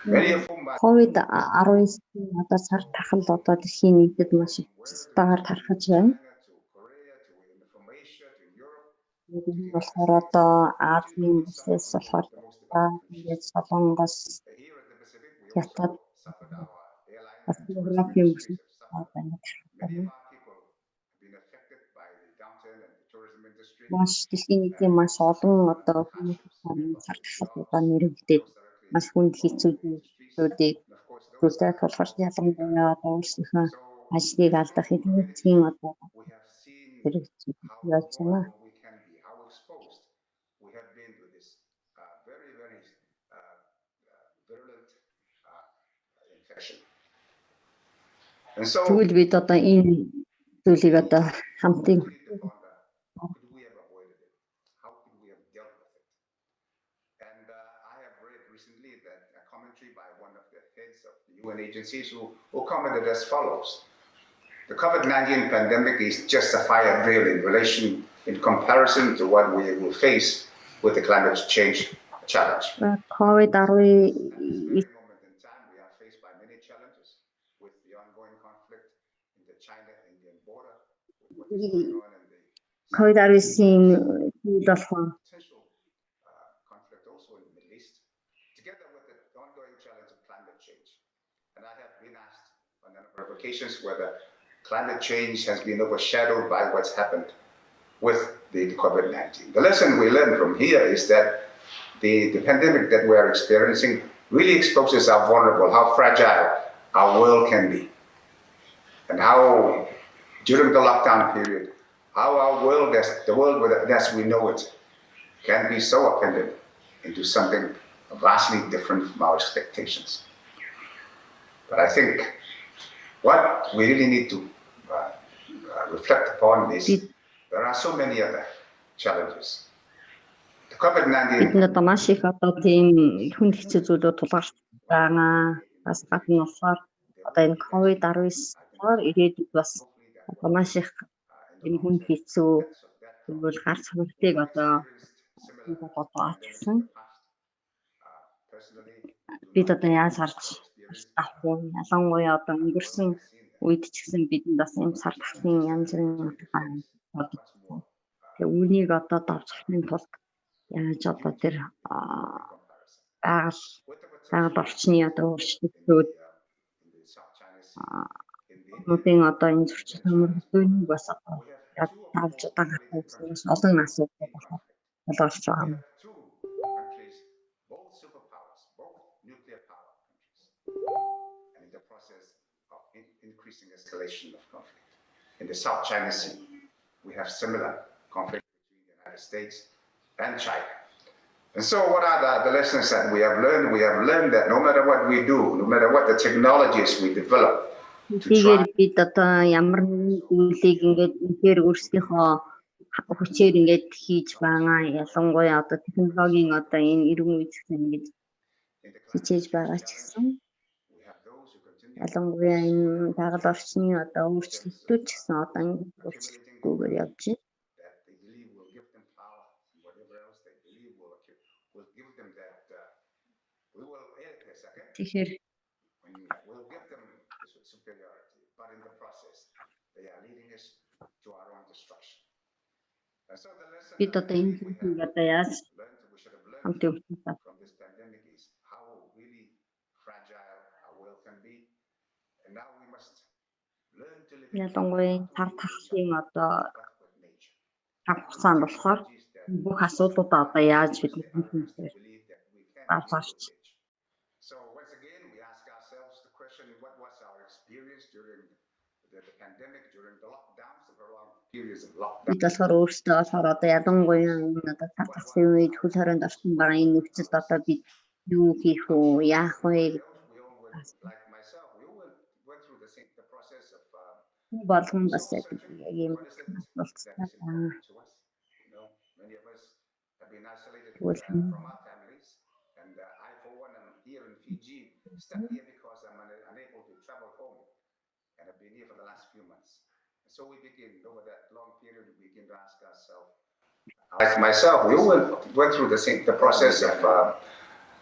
many of whom are COVID-19-ийн одоо сар тахал одоо дэлхийн нийтэд маш их цэцтэйгээр тархаж байна. to Korea, to Asia, to Europe. Энэ болохоор одоо Азийн бүсээс болохоор ингээд Солонгос, Here at the Pacific, we Хятад, also suffered our airline бас and tourism Европын industries бүсээс have suffered. одоо ингээд Many of our people have been affected by the downturn in the tourism industry. маш дэлхийн нийтийн маш олон одоо хүмүүсийн сар тахалуудаа нэрвэгдээд маш хүнд хэцүүдийг зүйлтэй тулгарч ялангуяа одоо өөрсдийнхөө ажлыг алдах эдийн одоо We have seen хэрэгцээ how яаж байна. vulnerable we can be, how exposed we have been to this very, very virulent infection. And so Тэгвэл бид одоо энэ зүйлийг одоо хамтын we need to ponder, could we have avoided it? How could we have dealt with it? And I have read recently that a commentary by one of the heads of the UN agencies who commented as follows. The COVID-19 pandemic is just a fire drill in comparison to what we will face with the climate change challenge. COVID-19 At this very moment in time, we are faced by many challenges with the ongoing conflict in the China-Indian border, with what is going on in the COVID-19-ийн зүйл болохоор potential conflict also in the Middle East, together with the ongoing challenge of climate change. And I have been asked on a number of occasions whether climate change has been overshadowed by what's happened with the COVID-19. The lesson we learn from here is that the pandemic that we are experiencing really exposes how vulnerable, how fragile our world can be. And how, during the lockdown period, how our world, the world as we know it, can be so upended into something vastly different from our expectations. But I think what we really need to reflect upon is there are so many other challenges. The COVID-19 бид одоо маш их одоо тийм хүнд хэцүү зүйлүүд тулгарч байгаа. Бас гадна болохоор одоо энэ COVID-19-оор ирээдүйд бас одоо маш их энэ хүнд хэцүү зүйл гарч хөрөлтийг одоо очсон. Бид одоо яаж харж авах вэ? Ялангуяа одоо өнгөрсөн үед ч гэсэн бидэнд бас энэ сар тахлын янз бүрийн бодсон. Тэгээ үүнийг одоо давчрахын тулд яаж одоо тэр байгаль орчны одоо өөрчлөлтүүд Модын одоо энэ зөрчил хөдөлгөөнийг бас одоо яг тавж удаан хавцсан олон асуудал болохоор болгож байгаа юм. Two countries, both superpowers, both nuclear power countries, and in the process of increasing escalation of conflict. In the South China Sea, we have similar conflict between the United States and China. And so what are the lessons that we have learned? We have learned that no matter what we do, no matter what the technologies we develop, Тэгэхээр бид одоо ямар нэгэн зүйлийг ингээд үнээр өөрсдийнхөө хүчээр ингээд хийж байгаа. Ялангуяа одоо технологийн одоо энэ иргэн үйлчлэл ингэж хичээж байгаа ч гэсэн ялангуяа энэ дагалд орчны одоо өөрчлөлтүүд ч гэсэн одоо ингээд өөрчлөлтгүйгээр явж байна. Тэгэхээр бид одоо энэ зүйлийг одоо яаж хамт явуулах ялангуяа тар тахлын одоо хугацаанд болохоор бүх асуудлуудаа одоо яаж бид хэлбэрээр аваарч. So once again, we ask ourselves the question: what was our experience during the pandemic, during the lockdowns, the prolonged periods of lockdown? Бид болохоор өөрсдөө болохоор одоо ялангуяа энэ одоо тар тахлын үед хөл хорионд орсон байгаа энэ нөхцөлд одоо бид юу хийх вэ, яах вэ? Like myself, we all went through the process of болгон бас яг юм assaults. Many of us have been isolated from our families, and I, for one, am here in Fiji, stuck here because I'm unable to travel home, and I've been here for the last few months. And so we begin, over that long period, we begin to ask ourselves. Like myself, we all went through the process of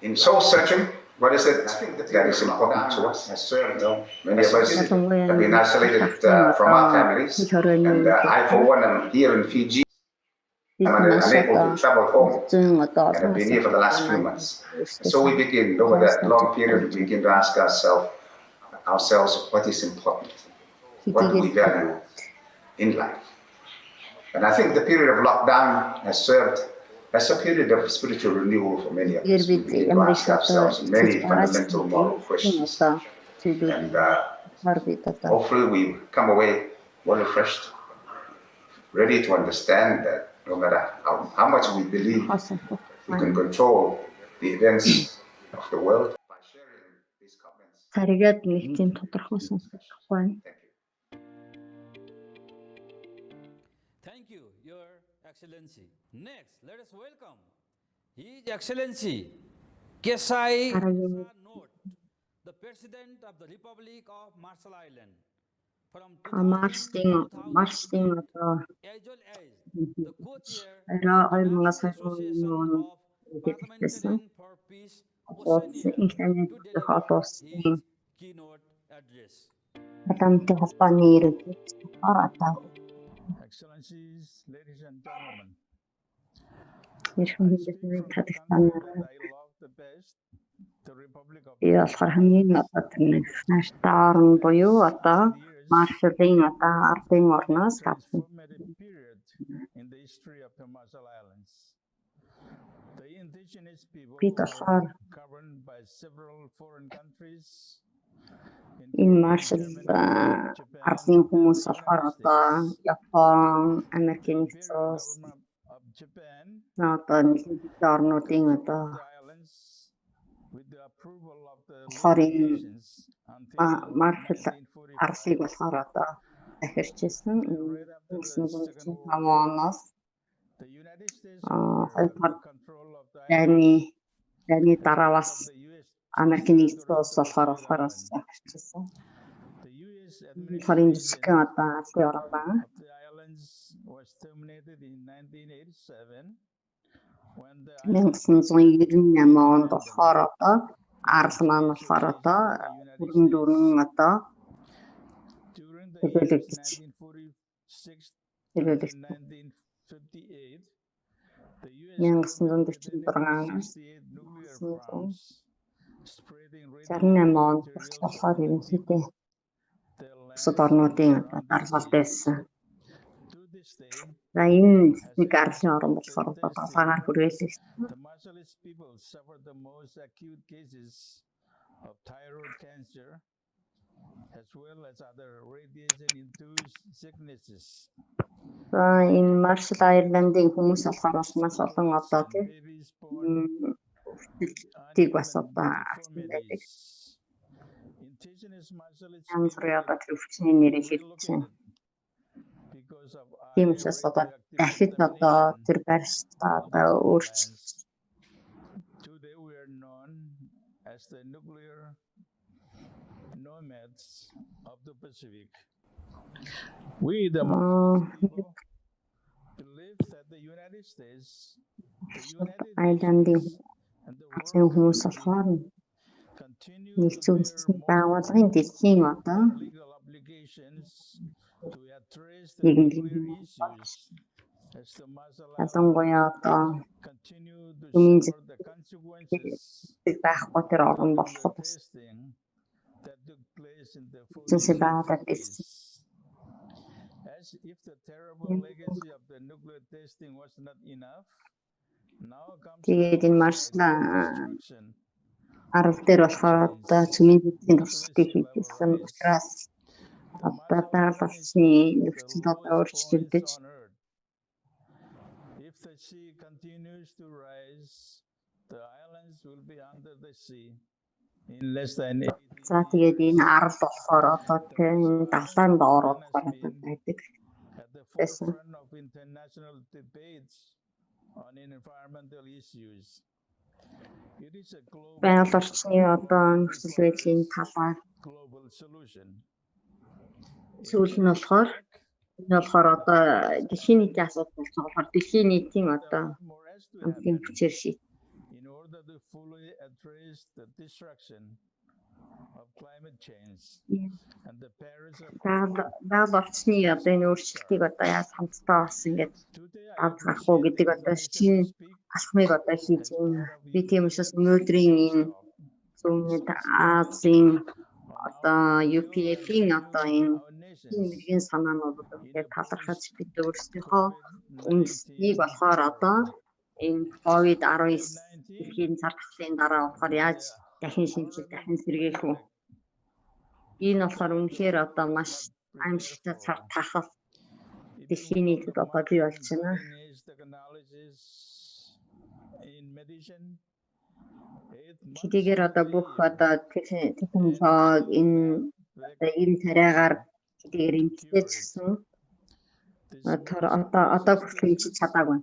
in soul searching. What is it that is important to us? Many of us have been isolated from our families, and I, for one, am here in Fiji. I'm unable to travel home, and I've been here for the last few months. So we begin, over that long period, we begin to ask ourselves what is important, what do we value in life. And I think the period of lockdown has served as a period of spiritual renewal for many of us. We need to ask ourselves many fundamental moral questions. And hopefully we come away well refreshed, ready to understand that no matter how much we believe we can control the events of the world by sharing these comments. Thank you, Your Excellency. Next, let us welcome His Excellency Kesai Note, the President of the Republic of Marshall Island. From 2000 to 2008, as well as the co-chair of the National Association of Parliamentarians for Peace, Oceania, to deliver his keynote address. Excellencies, ladies and gentlemen, Би болохоор хамгийн одоо тэр нааштай орн буюу одоо Маршалын одоо ардын орноос гадна бид болохоор энэ Маршал ардын хүмүүс болохоор одоо Япон, Америкийн нэгдсэн улс, одоо нийтлэг орнуудын одоо болохоор Маршал арлыг болохоор одоо захирчсан 1945 оноос дайны дараа бас Америкийн нэгдсэн улс болохоор бас захирчсан. Тэгэхээр энэ жижигхэн одоо арлын орн байна. 1998 онд болохоор одоо арал маань болохоор одоо бүрэн дүүрэн одоо төлөвлөгдөж 1946-аас 1968 онд болохоор ерөнхийдөө бусад орнуудын одоо даргалт байсан. To this day, За энэ as нэг a арлын орн result of болохоор одоо testing, далаагаар хүрээлсэн. the martialist people suffered the most acute cases of thyroid cancer as well as other radiation-induced sicknesses. За энэ Marshall Island-ийн хүмүүс болохоор бас маш олон одоо тийм Babies born тийг бас одоо uneven авсан байдаг. deformities. Indigenous martialist Янз бүрийн people одоо тэр өвчний нэрийг хэлж байна. because of Тийм high учраас одоо radioactive дахид одоо contamination тэр барьцаа одоо өөрчлөлт today we are known as the nuclear nomads of the Pacific. We, the people, believe that the United States, the United Island-ийн Nations, and the Азийн world хүмүүс community болохоор continue нэгдсэн to үндэсний bear байгууллагын дэлхийн одоо legal obligations to address the нийгэмлэг nuclear issues as the martial ялангуяа islands одоо continue to Юмын suffer the consequences байхгүй тэр of орн the болохоор nuclear testing that took place in the Үндэсний 40s and байгууллага дэлсэн. 50s. As if the terrible legacy of the nuclear testing was not enough, now comes the Тэгээд энэ homicide Marshall and destruction арал дээр болохоор одоо цөмийн эдийн засгийг хийсэн учраас одоо даалгаврын нөхцөл одоо өөрчлөгдөж on earth. If the sea continues to rise, the islands will be under the sea in less than 80 за тэгээд энэ арал болохоор одоо тийм далайн доорууд байдаг at the байсан. forefront of international debates on environmental issues. It is a global Байгаль орчны одоо нөхцөл байдлын талаар global solution. сүүл нь болохоор энэ болохоор одоо дэлхийн нийтийн асуудал болж байгаа болохоор дэлхийн нийтийн одоо хамтын хүчээр шийд. In order to fully address the destruction of climate change and the Paris Байгаль орчны одоо энэ өөрчлөлтийг одоо яаж хамтдаа бас ингэж авах уу гэдэг одоо шинэ алхмыг одоо хийж байна. Би тийм учраас өнөөдрийн энэ зүүн Азийн одоо UPF-ийн одоо энэ мэргийн санаанууд ингээд талархаж бид өөрсдийнхөө үндэснийг болохоор одоо энэ COVID-19 дэлхийн цар тахлын дараа болохоор яаж дахин шинжил дахин сэргээх үү? Энэ болохоор үнэхээр одоо маш аимшигтай цар тахал дэлхийн нийтэд одоо бий болж байна. Тэдгээр одоо бүх одоо технологи энэ одоо ийм тариагаар тэдгээр имжлэж гисэн одоо хүртэл имжиж чадаагүй.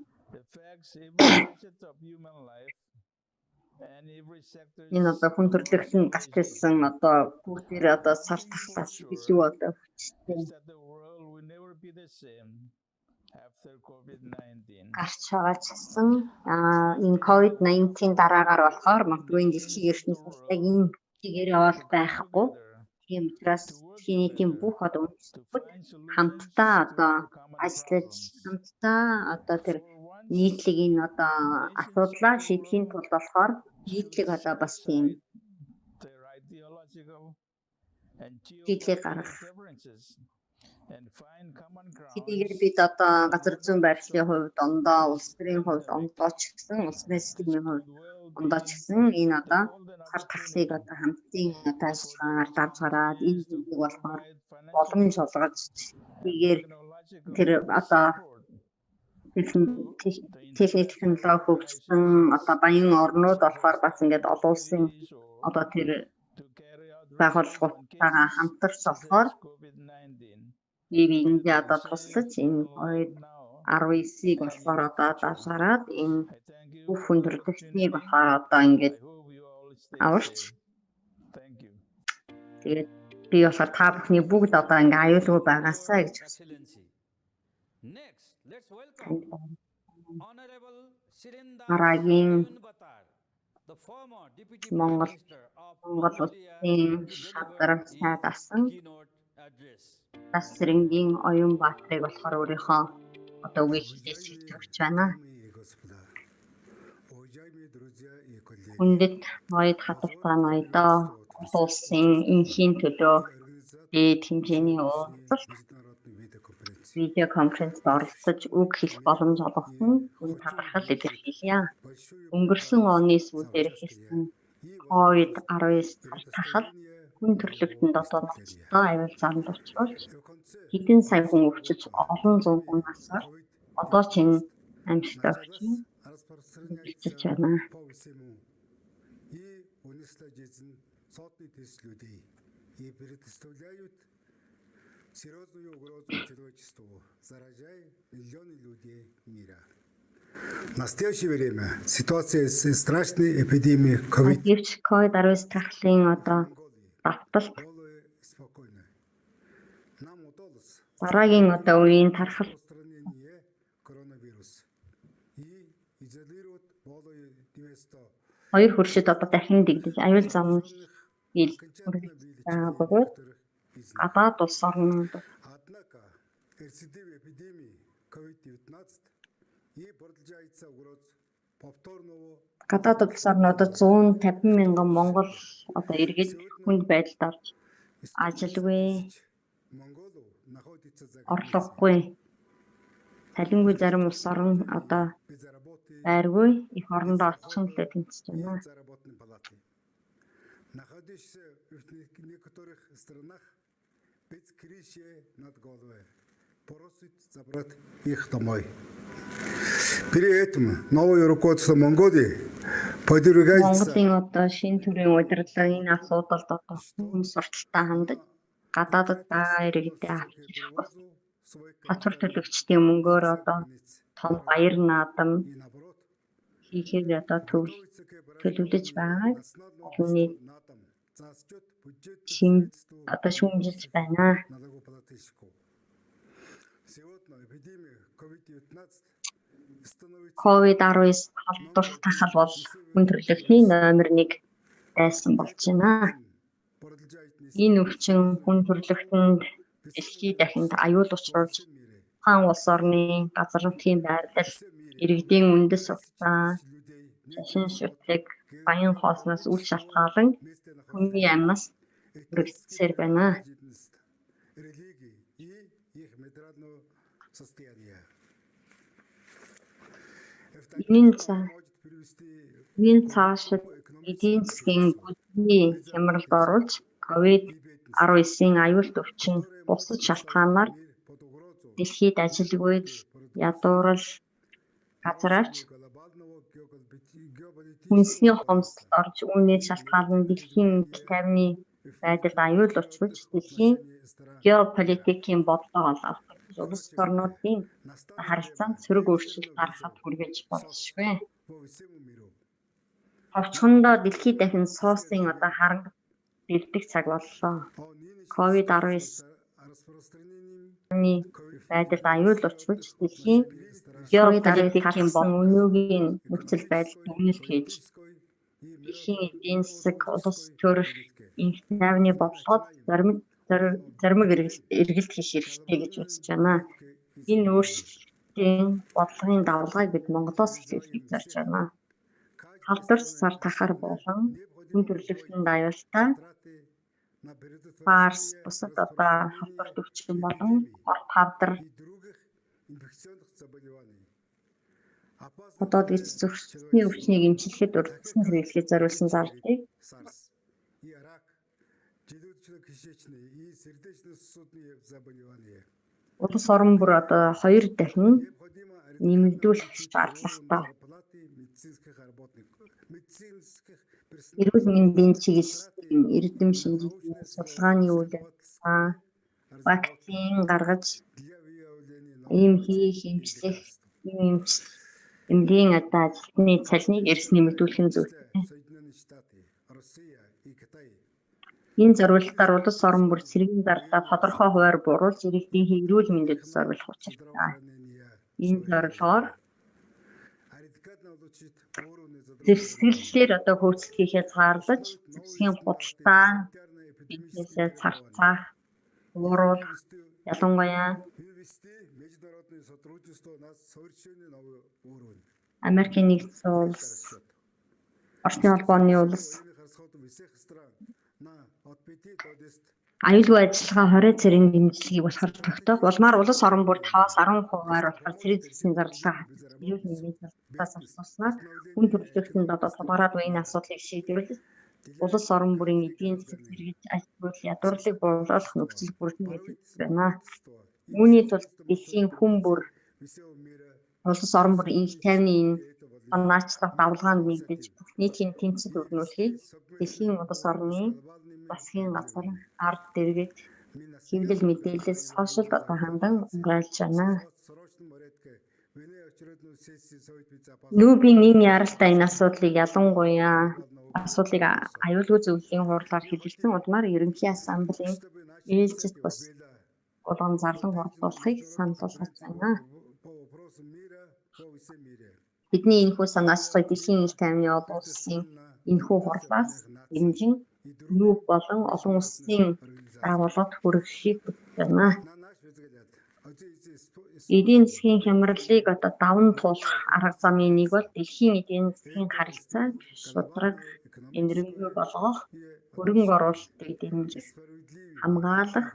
Энэ одоо хүн төрлөختн гарч ирсэн одоо бүгдээр одоо цар тахлаас илүү одоо хүчтэй гарч байгаа ч гэсэн энэ COVID-19 дараагаар болохоор магадгүй энэ дэлхийн ертөнцийн яг энэ чигээр явал байхгүй. Тийм учраас дэлхийн нийтийн бүх одоо үндэстнүүд хамтдаа одоо ажиллаж хамтдаа одоо тэр нийтлэг энэ одоо асуудлаа шийдэхийн тулд болохоор нийтлэг одоо бас тийм нийтлэг гаргах. Хэдийгээр бид одоо газар зүйн байрлалын хувьд ондоо, улс төрийн хувьд ондоо ч гэсэн, улс төрийн системийн хувьд ондоо ч гэсэн энэ одоо цар тахлыг одоо хамтын одоо ажиллагаар давж гараад энэ зүйлийг болохоор боломж олгож тийгээр тэр одоо техник технологи хөгжсөн одоо баян орнууд болохоор бас ингээд олон улсын одоо тэр байгууллагуудтайгаа хамтарч болохоор энэ одоо туслаж энэ COVID-19-ийг болохоор одоо давшараад энэ бүх хүн төрөлхтнийг болохоор одоо ингээд аварч тэгээд би болохоор та бүхний бүгд одоо ингээд аюулгүй байгаасаа гэж хүсэж Арагийн Монгол улсын шадраг сайд асан Тасрингийн оюун баатрыг болохоор өөрийнхөө одоо үгийг хэлж өгч байна. Хүндэт ноёд хатагтай ноёдоо улсын инхийн төлөө дээд хэмжээний уулзалт видео конференцд оролцож үг хэлэх боломж олгосон энэ талархал илэрхийлье. Өнгөрсөн оны сүүлээр хэлсэн COVID-19 цартахал хүн төрөлхтөнд одоо ноцтой аюул заалд учруулж хэдэн сая хүн өвчиж олон зуун хүн насаар одоо ч энэ амьсгалтай өвчин үлчилж байна. Унесла жизнь сотни тысяч людей и предоставляют серьезную угрозу человечеству, заражая миллионы людей мира. В настоящее время ситуация с страшной эпидемией COVID. Гэвч COVID-19 тархлын одоо давталт дараагийн одоо үеийн тархал хоёр хөршид одоо дахин дэгдэж аюул замын ил бөгөөд гадаад улс орнууд гадаад улс орнуудад 150 мянган монгол одоо иргэд хүнд байдалд орж ажилгүй орлогогүй талингүй зарим улс орн одоо байргүй их орондоо очих нь л тэнцэж байна. Находящихся в некоторых странах без крыши над головой просит забрать их домой. При этом новое руководство Монголии подвергается Монголын одоо шинэ төрлийн удирдлага энэ асуудалд одоо хүн сурталтай хандаж гадаадд байгаа иргэдэд авчирах бос татвар төлөгчдийн мөнгөөр одоо том баяр наадам хийхээр одоо төлөвлөж байгааг олонний одоо шүүмжилж байна. COVID-19 халдвартах бол хүн төрөлхтний номер 1 байсан болж байна. Энэ өвчин хүн төрөлхтөнд дэлхийд дахинд аюул учруулж хаан улс орны газар нутгийн байрлал, иргэдийн үндэс судалгаа, шашин шүтлэг, баян хоосноос үл шалтгаалan хүний амьнаас үргэлжсээр байна. Энэ цаашид эдийн засгийн бүдний хямралд оруулж COVID-19-ийн аюул өвчин бусад шалтгаанаар дэлхийд ажилгүй ядуурл газар авч хүнсний хомсдолд орж үүнээс шалтгаалan дэлхийн тайвны байдалд аюул учруулж дэлхийн геополитикийн бодлого олгодог улс орнуудын харилцаанд сөрөг өөрчлөлт гаргахад хүргэж болшгүй. Ховчхондоо дэлхийд дахин суусын одоо харанг дэвдэг цаг боллоо. COVID-19-ны байдалд аюул учруулж дэлхийн геополитикийн өнөөгийн нөхцөл байдал дүгнэлт хийж дэлхийн эдийн засаг, улс төр, инх тайвны бодлогод зарим эргэлт хийх хэрэгтэй гэж үзэж байна. Энэ өөрчлөлтийн бодлогын давалгааг бид Монголоос эхлүүлэхийг зорж байна. Халдварт сар тахар болон хүн төрөлхтөнд аюултай фарс бусад одоо халдварт өвчин болон орт хавдар одоо гэж зөвхөсний өвчнийг эмчлэхэд урьдчилан хэрэглэхэд зориулсан зардыг улс орон бүр одоо 2 дахин нэмэгдүүлэх шаардлагатай. Эрүүл мэндийн чиглэлийн эрдэм шинжилгээ, судалгааны үйл ажиллагаа, вакцин гаргаж, эмчлэх, эмнэлгийн одоо ажилтны цалиныг эрс нэмэгдүүлэх нь зүйтэй. Энэ зорилгоор улс орон бүр цэргийн зардаа тодорхой хувиар буруулж иргэдийн эрүүл мэндэд зориулах учиртай. Энэ зорилгоор зэвсгэллээр одоо хөөцөлт хийхээ цаарлаж, зэвсгийн худалдаа, бизнесээ царцаах, ууруулах, ялангуяа Америкийн нэгдсэн улс, Оросны холбооны улс, аюулгүй ажиллагаа 20 цэрийн дэмжлэгийг болохоор тогтоох улмаар улс орон бүр 5-10%-аар болохоор цэрэг зэвсгийн зардлага хатаж эрүүл мэндийн зардлаас асууснаар хүн төрөлхтөнд одоо тулгараад буй энэ асуудлыг шийдвэрлэж улс орон бүрийн эдийн засаг зэрэгж альбал ядуурлыг буулгах нөхцөл бүрдэн гэж байна. Үүний тулд дэлхийн хүн бүр улс орон бүр их тайвны энэ санаачлах давлгаанд нэгдэж бүх нийтийн тэнцэд өрнүүлэхийг дэлхийн улс орны засгийн газар ард дэргэд хэвлэл мэдээлэл сошиалд одоо хандан уриалж байна. Нүүбийн энэ яралтай энэ асуудлыг ялангуяа асуудлыг аюулгүй зөвлөлийн хурлаар хэлэлцэн удмаар ерөнхий ассамблеийн ээлжит бус болгон зарлан борлуулахыг санал болгож байна. Бидний энэхүү санаачлалыг дэлхийн их тайвны олон улсын энэхүү хурлаас дэмжин нүүб болон олон улсын байгууллагад хүргэхийг хүсэж байна. Эдийн засгийн хямралыг одоо даван туулах арга замын нэг бол дэлхийн эдийн засгийн харилцааг шударга энерги болгох, хөрөнгө оруулалтыг дэмжих, хамгаалах,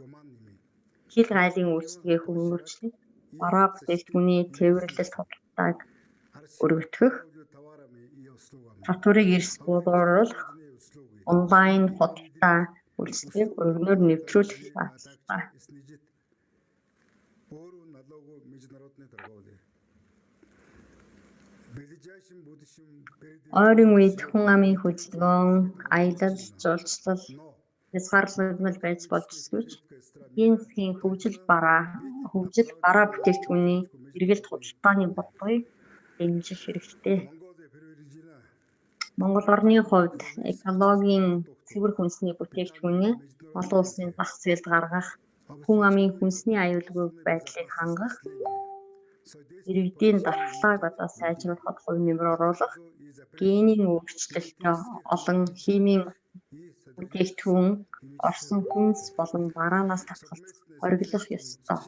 хил гайлын үйлчлэгээ хөнгөвчлөх, бараа бүтээгдэхүүний тээвэрлэлт худалдааг өргөтгөх, татварыг эрс буулгуулах, онлайн худалдаа үйлчлэгийг өргөнөөр нэвтрүүлэх шаардлагатай. Ойрын үед хүн амын хөдөлгөөн, аялал, жуулчлал, хязгаарлагдмал байж болжсгүйч эдийн засгийн хөгжил бараа бүтээгдэхүүний эргэлт худалдааны бодлогыг дэмжих хэрэгтэй. Монгол орны хувьд экологийн цэвэр хүнсний бүтээгдэхүүнээ олон улсын зах зээлд гаргах, хүн амын хүнсний аюулгүй байдлыг хангах, иргэдийн дархлааг одоо сайжруулахад хувь нэмэр оруулах, генийн өөрчлөлтөй олон химийн бүтээгдэхүүн, орсон хүнс болон бараанаас татгалзах хориглох ёстой.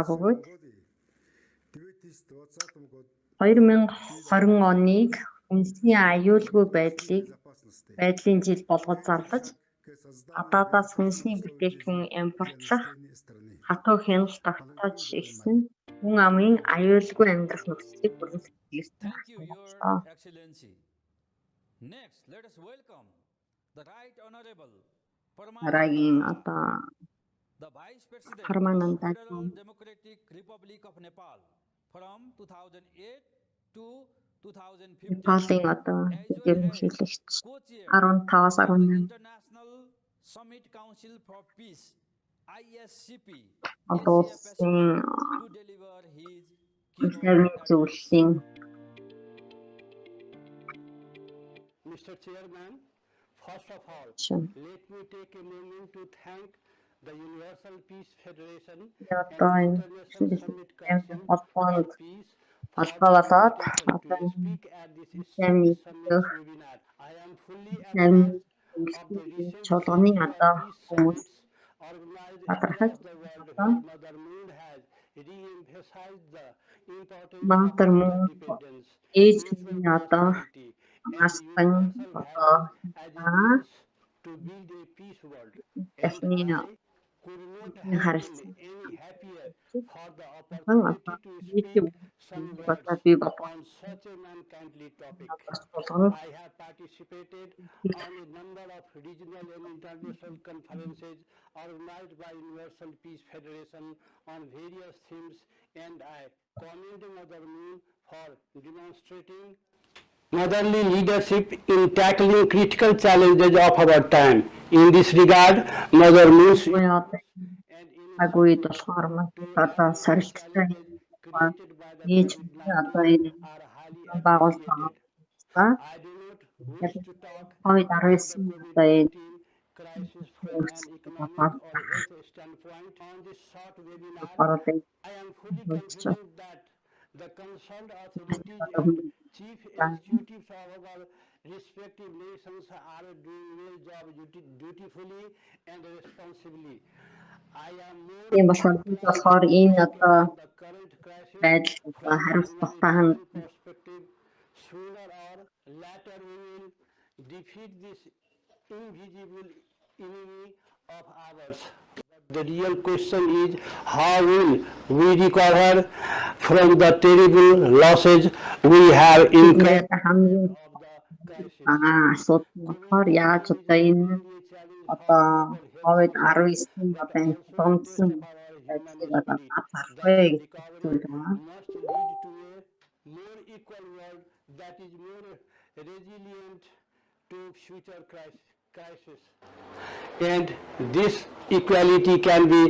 Бөгөөд 2020 оныг хүнсний аюулгүй байдлын жил болгож зарлаж, гадаадаас хүнсний бүтээгдэхүүн импортлох, хатуу хяналт тогтоож ихсэн хүн амын аюулгүй амьдрах нөхцөлийг бүрэлдэхүүн Thank you, Your Excellency. Next, let us welcome the Right Honorable Дараагийн одоо the Vice President of Парманант the Federal Democratic Republic of Nepal from 2008 to 2015. Непалийн одоо ерөнхийлөгч Co-chair 15-аас of the 18 International Summit Council for Peace, ISCP, олон Asia улсын Pacific, to deliver his keynote тайвны address. зөвлөлийн Mr. Chairman, first of all, Sure. let me take a moment to thank the Universal Peace Federation одоо and энэ International Summit Council холбоонд for Peace холбоолоод invitation одоо to speak at this тайвны summit webinar. I am fully тайвны apprised of the recent чуулганы series of одоо peace хүмүүс summits organized бадрахад across the world одоо where Mother Moon has re-emphasized the importance Мантар of мөн interdependence, ээж mutual хүний одоо prosperity, and настан universal одоо values as a means to build a peace world. And дахны I could not have харилцаа been any happier for the одоо opportunity to YouTube speak some одоо words би бодлоо on such an unkindly topic. болгоно I have participated on a number of regional and international conferences organized by Universal Peace Federation on various themes, and I commend Mother Moon for demonstrating motherly leadership in tackling critical challenges of our time. In this regard, Mother Moon's and агууд болохоор одоо сорилттой created by the ээж одоо энэ COVID-19 are highly байгуулж appreciated. байгаа. I do not wish to talk COVID-19 about the одоо энэ COVID-19 crisis from an economic or health standpoint. On this short webinar, оролцож I am fully confident that the concerned authorities and chief executives of our respective nations are doing their job dutifully and responsibly. I am more тийм болохоор бид болохоор энэ одоо the current crisis байдал одоо from хариуцлага a тахан humanitarian perspective. Sooner or later we will defeat this invisible enemy of ours. The real question is how will we recover from the terrible losses we have incurred хамгийн of the crisis. асуудал нь болохоор яаж одоо энэ одоо COVID-19-ийн одоо энэ томцсон байдлыг одоо татах вэ гэдэг зүйл байна. Must lead to a more equal world that is more resilient to future crisis. And this equality can be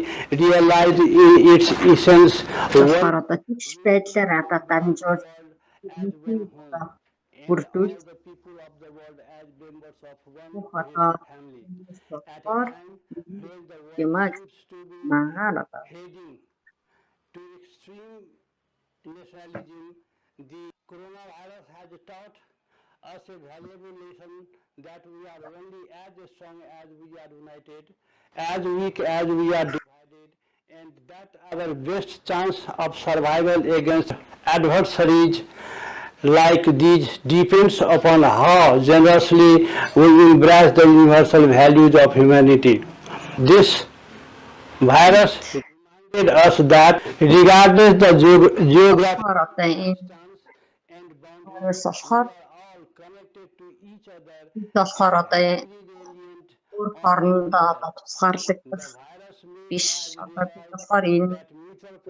realized in its essence. Тэгэхээр одоо тэгш байдлаар одоо дамжуул бүрдүүл бүх одоо болохоор юмаг магаар одоо To extreme nationalism, the coronavirus has taught us a valuable lesson that we are only as strong as we are united, as weak as we are divided, and that our best chance of survival against adversaries like these depends upon how generously we embrace the universal values of humanity. This virus reminded us that regardless the geographic distance and boundaries, we are all connected to each other. болохоор одоо өөр хоорондоо одоо тусгаарлагдах биш. Одоо болохоор энэ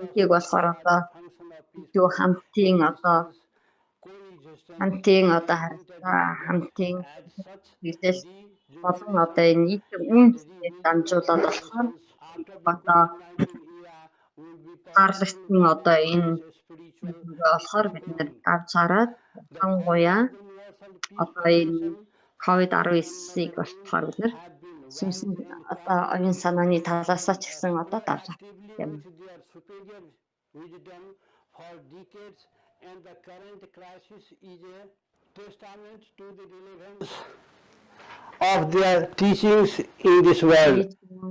үгийг болохоор одоо юу хамтын одоо харилцаа хамтын мэдэл болон одоо энэ нийтийн үндэсний дамжуулаад болохоор одоо тусгаарлагдсан одоо энэ болохоор бид нэр авч хараад хангуяа одоо энэ COVID-19-ийг болохоор бид нэр сүмсэн одоо оюун санааны талаас ч гэсэн одоо давж юм. For decades, and the current crisis is a testament to the relevance of their teachings in this world.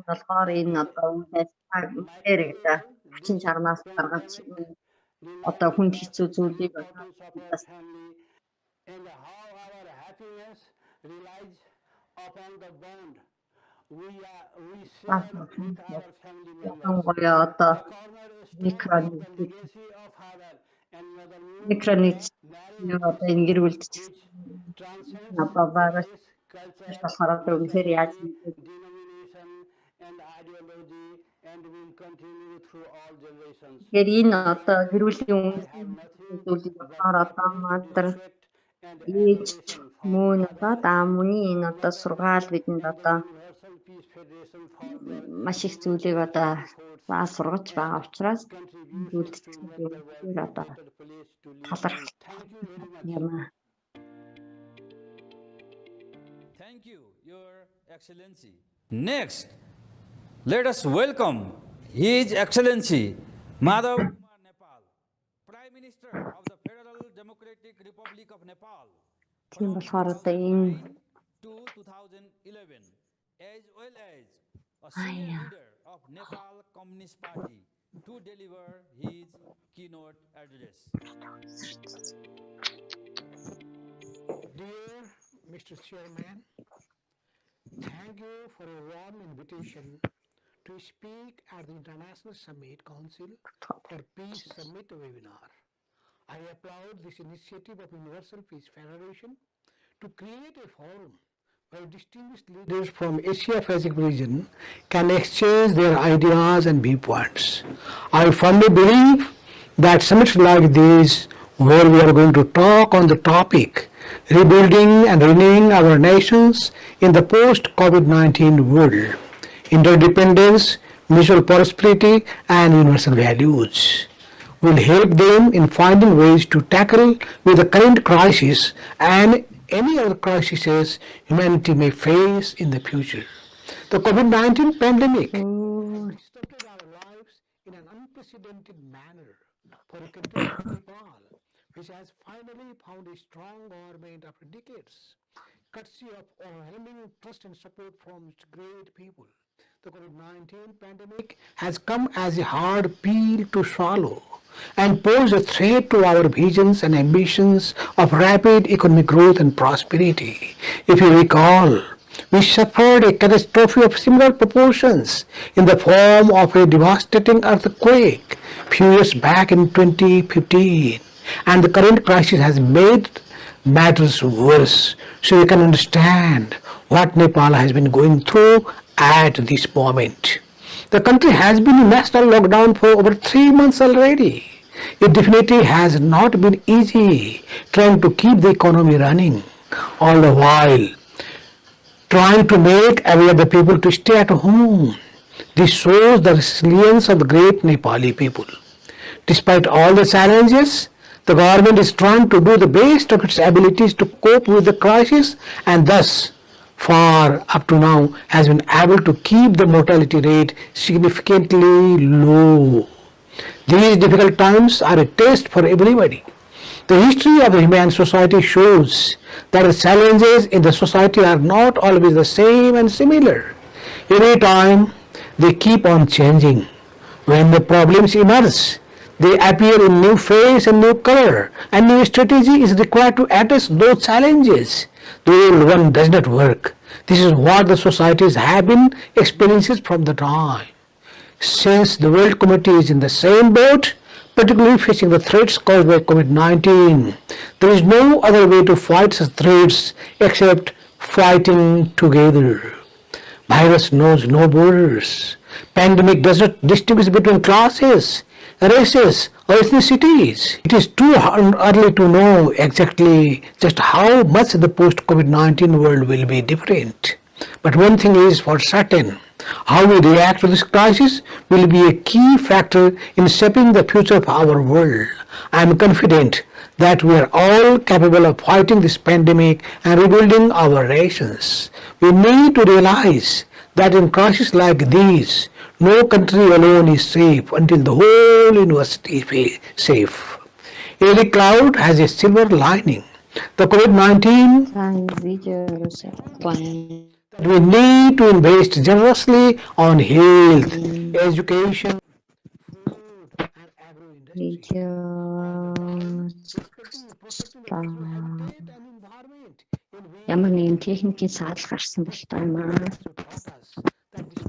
болохоор энэ одоо үдээс хэрэгдэ хүчин чармаас гаргаж одоо хүнд хэцүү зүйлийг And how our happiness relies upon the bond we share with our family members. одоо микронит одоо энэ гэр бүлд ч одоо вирус болохоор одоо үнэхээр яаж гэр энэ одоо гэр бүлийн зүйлийг болохоор одоо мандар ээж мөн одоо даамны энэ одоо сургаал бидэнд одоо маш их зүйлийг одоо сургаж байгаа учраас үйлдэлсэн зүйлээр одоо талархал юм. Thank you, Your Excellency. Next, let us welcome His Excellency Madhav Kumar Nepal, Prime Minister of the Federal Democratic Republic of Nepal, Тийм болохоор одоо энэ 2011, as well as a senior leader of Nepal Communist Party, to deliver his keynote address. Dear Mr. Chairman, thank you for a warm invitation to speak at the International Summit Council for Peace Summit webinar. I applaud this initiative of Universal Peace Federation to create a forum where distinguished leaders from Asia-Pacific region can exchange their ideas and viewpoints. I firmly believe that summits like these, where we are going to talk on the topic rebuilding and renewing our nations in the post-COVID-19 world, interdependence, mutual prosperity, and universal values, will help them in finding ways to tackle with the current crisis and any other crises humanity may face in the future. The COVID-19 pandemic disrupted our lives in an unprecedented manner for a country like Nepal, which has finally found a strong government after decades, courtesy of overwhelming trust and support from its great people. The COVID-19 pandemic has come as a hard pill to swallow and pose a threat to our visions and ambitions of rapid economic growth and prosperity. If you recall, We suffered a catastrophe of similar proportions in the form of a devastating earthquake few years back in 2015, and the current crisis has made matters worse. So you can understand what Nepal has been going through at this moment. The country has been in national lockdown for over 3 months already. It definitely has not been easy trying to keep the economy running, all the while trying to make aware the people to stay at home. This shows the resilience of the great Nepali people. Despite all the challenges, the government is trying to do the best of its abilities to cope with the crisis, and thus far up to now has been able to keep the mortality rate significantly low. These difficult times are a test for everybody. The history of the human society shows that the challenges in the society are not always the same and similar. Every time they keep on changing. When the problems emerge, they appear in new face and new color, and new strategy is required to address those challenges. The old one does not work. This is what the societies have been experiencing from the time. Since the world community is in the same boat, particularly facing the threats caused by COVID-19, there is no other way to fight such threats except fighting together. Virus knows no borders. Pandemic does not distinguish between classes, races, or ethnicities. It is too early to know exactly just how much the post-COVID-19 world will be different. But one thing is for certain, how we react to this crisis will be a key factor in shaping the future of our world. I am confident that we are all capable of fighting this pandemic and rebuilding our nations. We need to realize that in crises like these, no country alone is safe until the whole university is safe. Every cloud has a silver lining. The COVID-19 we need to invest generously on health, education, Ямар нэгэн техникийн саал гарсан бол тоо юм аа.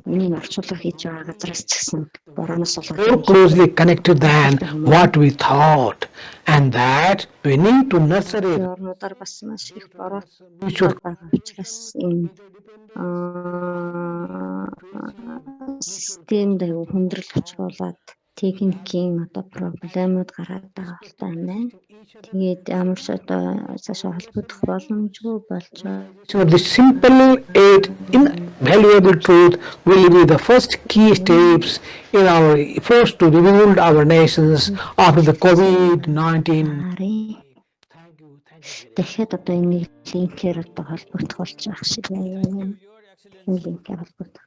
Миний орчуулга хийж байгаа газраас ч гэсэн борооноос more closely connected than what we thought, and that we need to nurture it. Орнуудаар бас маш их бороотой байгаа учраас энэ системд аюу хүндрэл очруулаад техникийн одоо проблемууд гараад байгаа бол таа юм байна. Тэгээд ямар ч одоо цаашаа холбогдох боломжгүй болж байгаа. So the simple yet invaluable truth will be the first key steps in our efforts to rebuild our nations after the COVID-19. Дахиад одоо энэ линкээр одоо холбогдох болж байгаа шиг байна. Энэ линкээр холбогдох.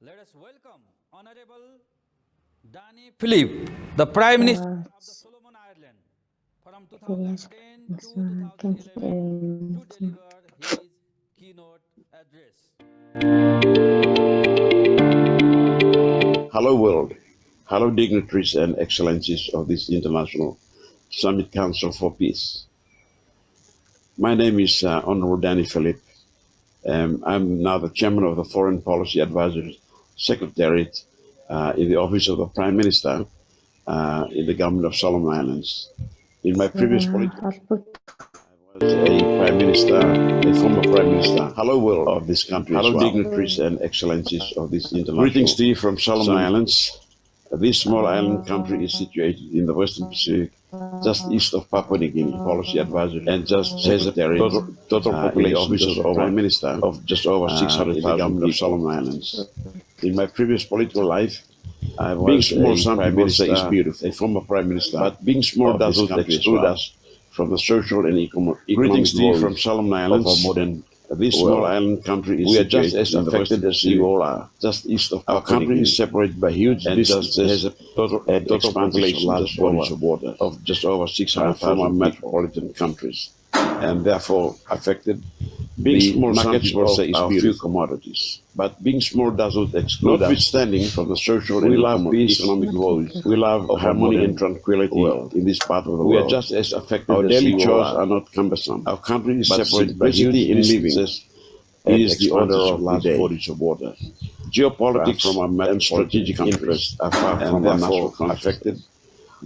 Let us welcome Honorable Danny Philip, the Prime Minister of the Solomon Islands, from 2010 to 2011 to deliver his keynote address. Hello world, hello dignitaries and excellencies of this International Summit Council for Peace. My name is Honorable Danny Philip. I'm now the chairman of the Foreign Policy Advisory Secretariat in the office of the Prime Minister in the government of Solomon Islands. In my previous political life, I was a Prime Minister, a former Prime Minister. Hello world of this country. Hello dignitaries and excellencies of this international. Greetings to you from Solomon Islands. This small island country is situated in the Western Pacific, just east of Papua New Guinea. Policy advisor and just secretary. Total population officers of Prime Minister of just over 600,000 in the government of Solomon Islands. In my previous political life, I was being small, some people say is beautiful, a former Prime Minister, but being small doesn't exclude us from the social and economic greetings to you from Solomon Islands of modern. This small island country is we are just as affected as you all are. Just east of our country is separated by huge distances. Has a total population large bodies of water of just over 600,000 metropolitan countries, and therefore affected. Being small, some people say is few commodities, but being small doesn't exclude. Notwithstanding from the social and economic goals, we love harmony and tranquility in this part of the world. We are just as affected. Our daily chores are not cumbersome. Our country is separated by huge distances is the order of large bodies of water. Geopolitics and strategic interests are far from therefore affected.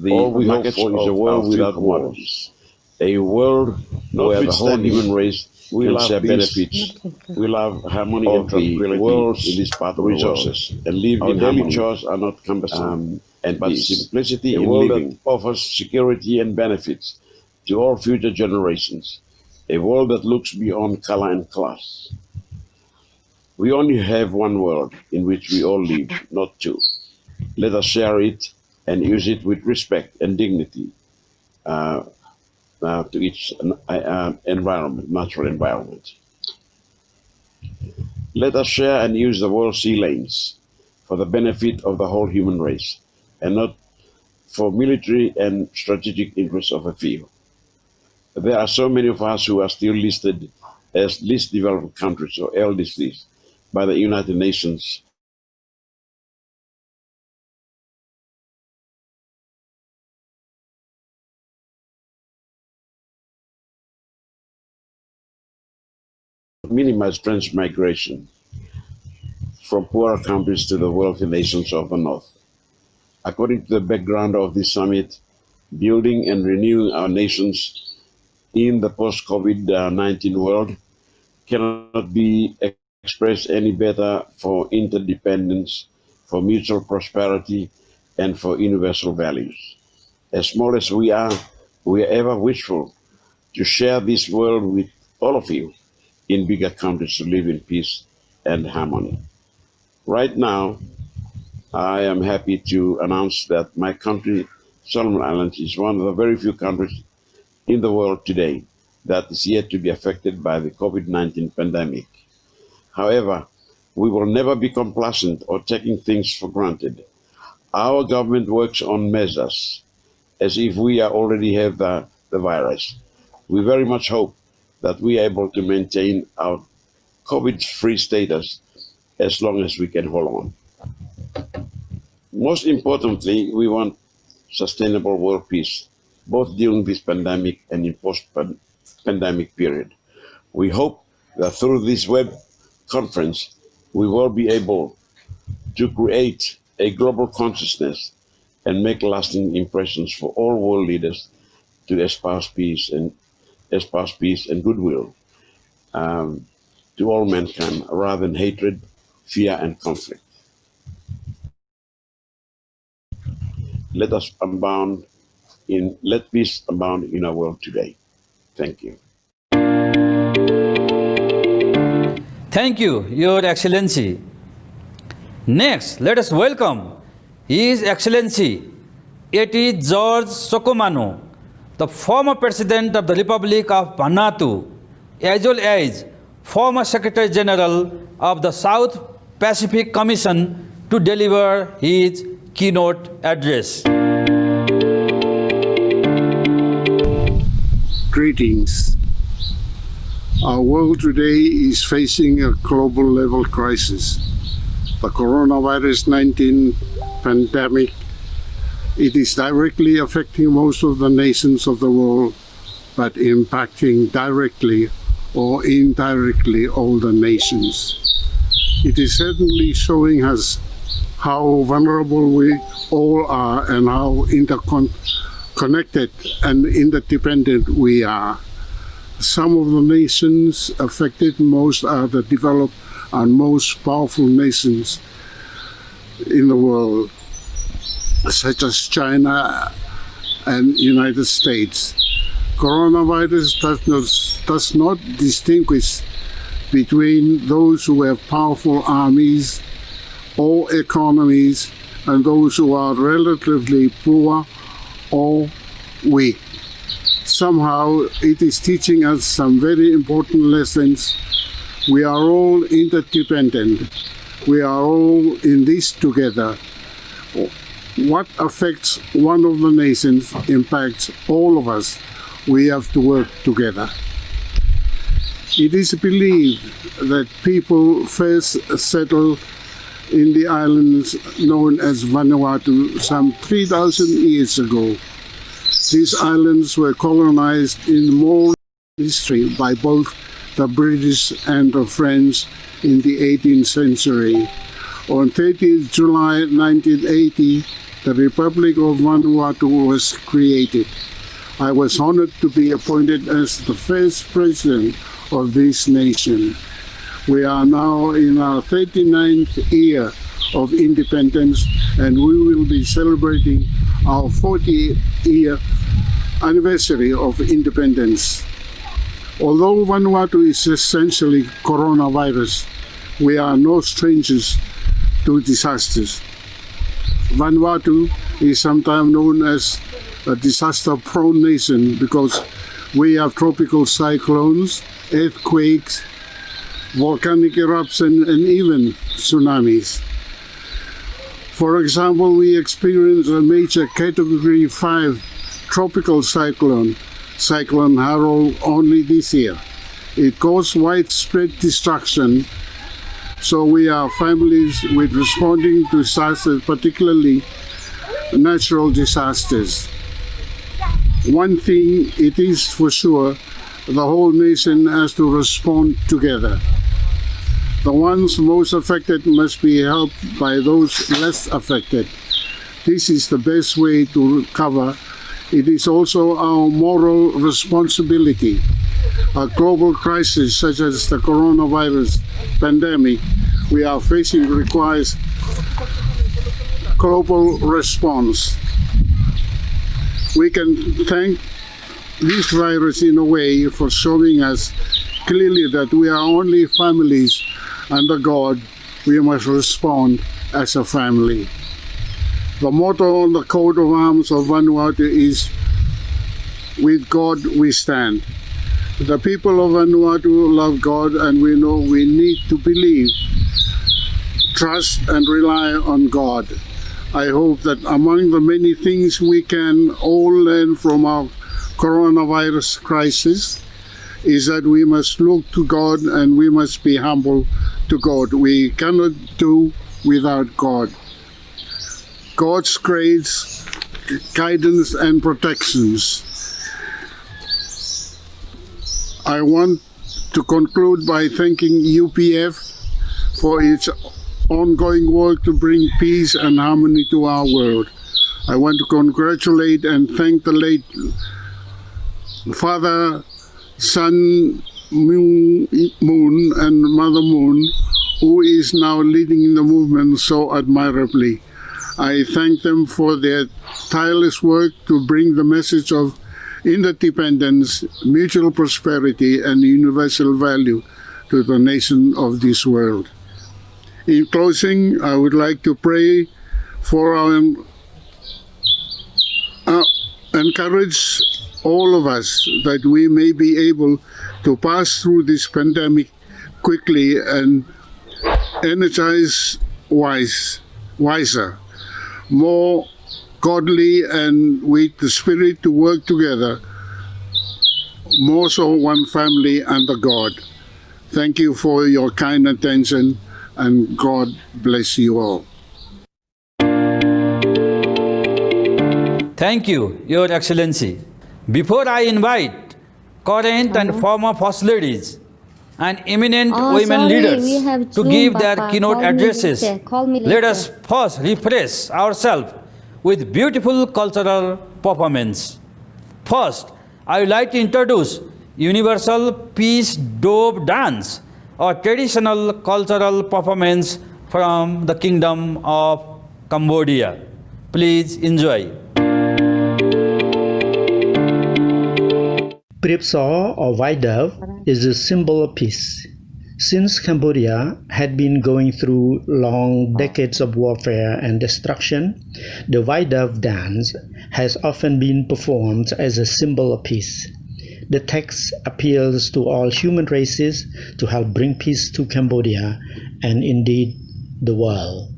All we hope for is a world without wars, a world where the whole human race will share benefits, will have harmony and tranquility, worlds in this part of resources, and live in daily chores are not cumbersome, and but simplicity in living. That offers security and benefits to all future generations, a world that looks beyond color and class. We only have one world in which we all live, not two. Let us share it and use it with respect and dignity to each environment, natural environment. Let us share and use the world sea lanes for the benefit of the whole human race, and not for military and strategic interests of a few. There are so many of us who are still listed as least developed countries, or LDCs, by the United Nations. Minimize transmigration from poorer countries to the wealthy nations of the North. According to the background of this summit, building and renewing our nations in the post-COVID-19 world cannot be expressed any better for interdependence, for mutual prosperity, and for universal values. As small as we are ever wishful to share this world with all of you in bigger countries to live in peace and harmony. Right now, I am happy to announce that my country, Solomon Islands, is one of the very few countries in the world today that is yet to be affected by the COVID-19 pandemic. However, we will never be complacent or taking things for granted. Our government works on measures as if we already have the virus. We very much hope that we are able to maintain our COVID-free status as long as we can hold on. Most importantly, we want sustainable world peace, both during this pandemic and in post-pandemic period. We hope that through this web conference, we will be able to create a global consciousness and make lasting impressions for all world leaders to espouse peace and goodwill to all mankind, rather than hatred, fear, and conflict. Let peace abound in our world today. Thank you. Thank you, Your Excellency. Next, let us welcome His Excellency A.T. George Sokomano, the former President of the Republic of Vanuatu, as well as former Secretary General of the South Pacific Commission, to deliver his keynote address. Greetings. Our world today is facing a global level crisis. The coronavirus 19 pandemic, it is directly affecting most of the nations of the world, but impacting directly or indirectly all the nations. It is certainly showing us how vulnerable we all are and how interconnected and interdependent we are. Some of the nations affected most are the developed and most powerful nations in the world, such as China and United States. Coronavirus does not distinguish between those who have powerful armies or economies and those who are relatively poor or weak. Somehow it is teaching us some very important lessons. We are all interdependent. We are all in this together. What affects one of the nations impacts all of us. We have to work together. It is believed that people first settled in the islands known as Vanuatu some 3,000 years ago. These islands were colonized in more history by both the British and the French in the 18th century. On 30th July 1980, the Republic of Vanuatu was created. I was honored to be appointed as the first president of this nation. We are now in our 39th year of independence, and we will be celebrating our 40th year anniversary of independence. Although Vanuatu is essentially coronavirus, we are no strangers to disasters. Vanuatu is sometimes known as a disaster-prone nation because we have tropical cyclones, earthquakes, volcanic eruptions, and even tsunamis. For example, we experienced a major Category 5 tropical cyclone, Cyclone Harold, only this year. It caused widespread destruction, so we are families with responding to disasters, particularly natural disasters. One thing it is for sure, the whole nation has to respond together. The ones most affected must be helped by those less affected. This is the best way to recover. It is also our moral responsibility. A global crisis such as the coronavirus pandemic we are facing requires global response. We can thank this virus in a way for showing us clearly that we are only families under God. We must respond as a family. The motto on the coat of arms of Vanuatu is, "With God we stand." The people of Vanuatu love God, and we know we need to believe, trust, and rely on God. I hope that among the many things we can all learn from our coronavirus crisis is that we must look to God and we must be humble to God. We cannot do without God. God's grace, guidance, and protections. I want to conclude by thanking UPF for its ongoing work to bring peace and harmony to our world. I want to congratulate and thank the late Father Sun Moon and Mother Moon, who is now leading the movement so admirably. I thank them for their tireless work to bring the message of interdependence, mutual prosperity, and universal value to the nation of this world. In closing, I would like to pray for our encourage all of us that we may be able to pass through this pandemic quickly and energize wiser, more godly, and with the spirit to work together, more so one family under God. Thank you for your kind attention, and God bless you all. Thank you, Your Excellency. Before I invite current and former First Ladies and eminent women leaders to give their keynote addresses, let us first refresh ourselves with beautiful cultural performance. First, I would like to introduce Universal Peace Dove Dance, a traditional cultural performance from the Kingdom of Cambodia. Please enjoy. Pripsaw or white dove is a symbol of peace. Since Cambodia had been going through long decades of warfare and destruction, the white dove dance has often been performed as a symbol of peace. The text appeals to all human races to help bring peace to Cambodia and indeed the world.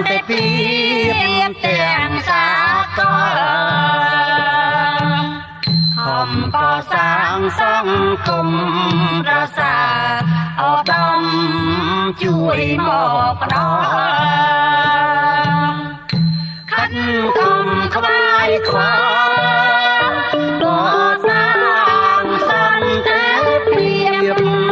តែពីទាំងសាកលខំកសាងសង្គមប្រសើរឧត្តមជួយមកផ្ដល់ខិតខំខ្វាយខ្វល់កសាងសន្តិភាព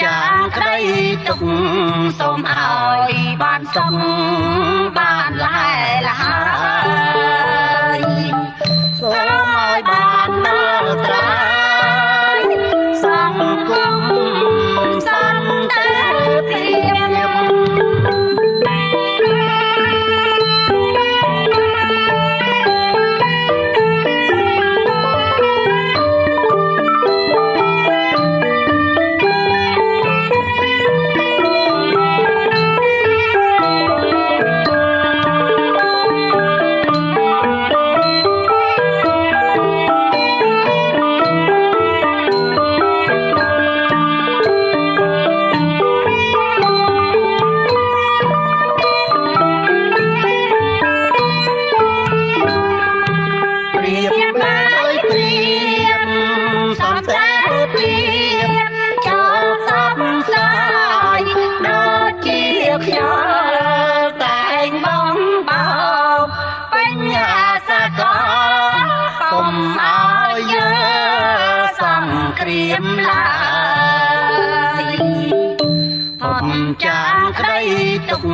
ចាងក្តីទុកសូមឲ្យបានសុខបានលហែលហើយសូមឲ្យបានដល់ត្រាយសង្គមសន្តិភាពចាងក្តីទុក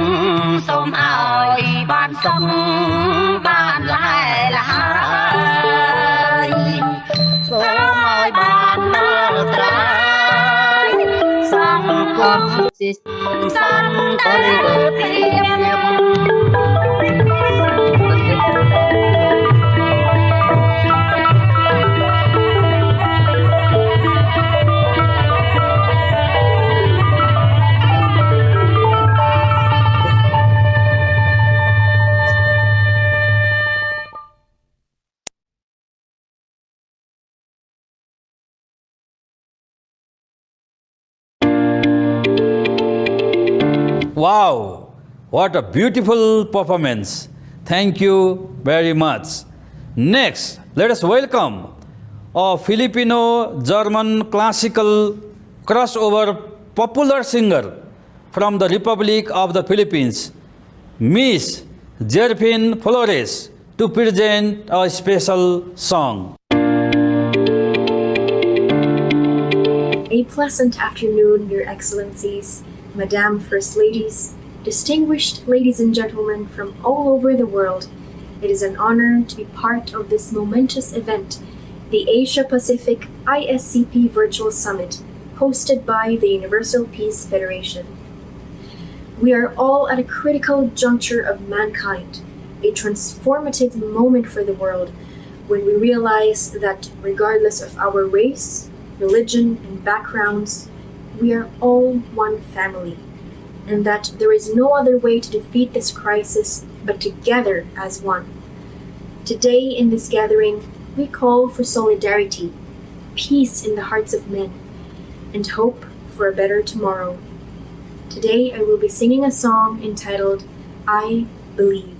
សូមឲ្យបានសុខបានលហែលហើយសូមឲ្យបានដល់ត្រាយសង្គមសន្តិភាពWow, what a beautiful performance. Thank you very much. Next, let us welcome a Filipino-German classical crossover popular singer from the Republic of the Philippines, Miss Jerfin Flores, to present a special song. A pleasant afternoon, Your Excellencies, Madam First Ladies, distinguished ladies and gentlemen from all over the world. It is an honor to be part of this momentous event, the Asia-Pacific ISCP Virtual Summit, hosted by the Universal Peace Federation. We are all at a critical juncture of mankind, a transformative moment for the world, when we realize that regardless of our race, religion, and backgrounds, we are all one family, and that there is no other way to defeat this crisis but together as one. Today in this gathering, we call for solidarity, peace in the hearts of men, and hope for a better tomorrow. Today I will be singing a song entitled, I Believe.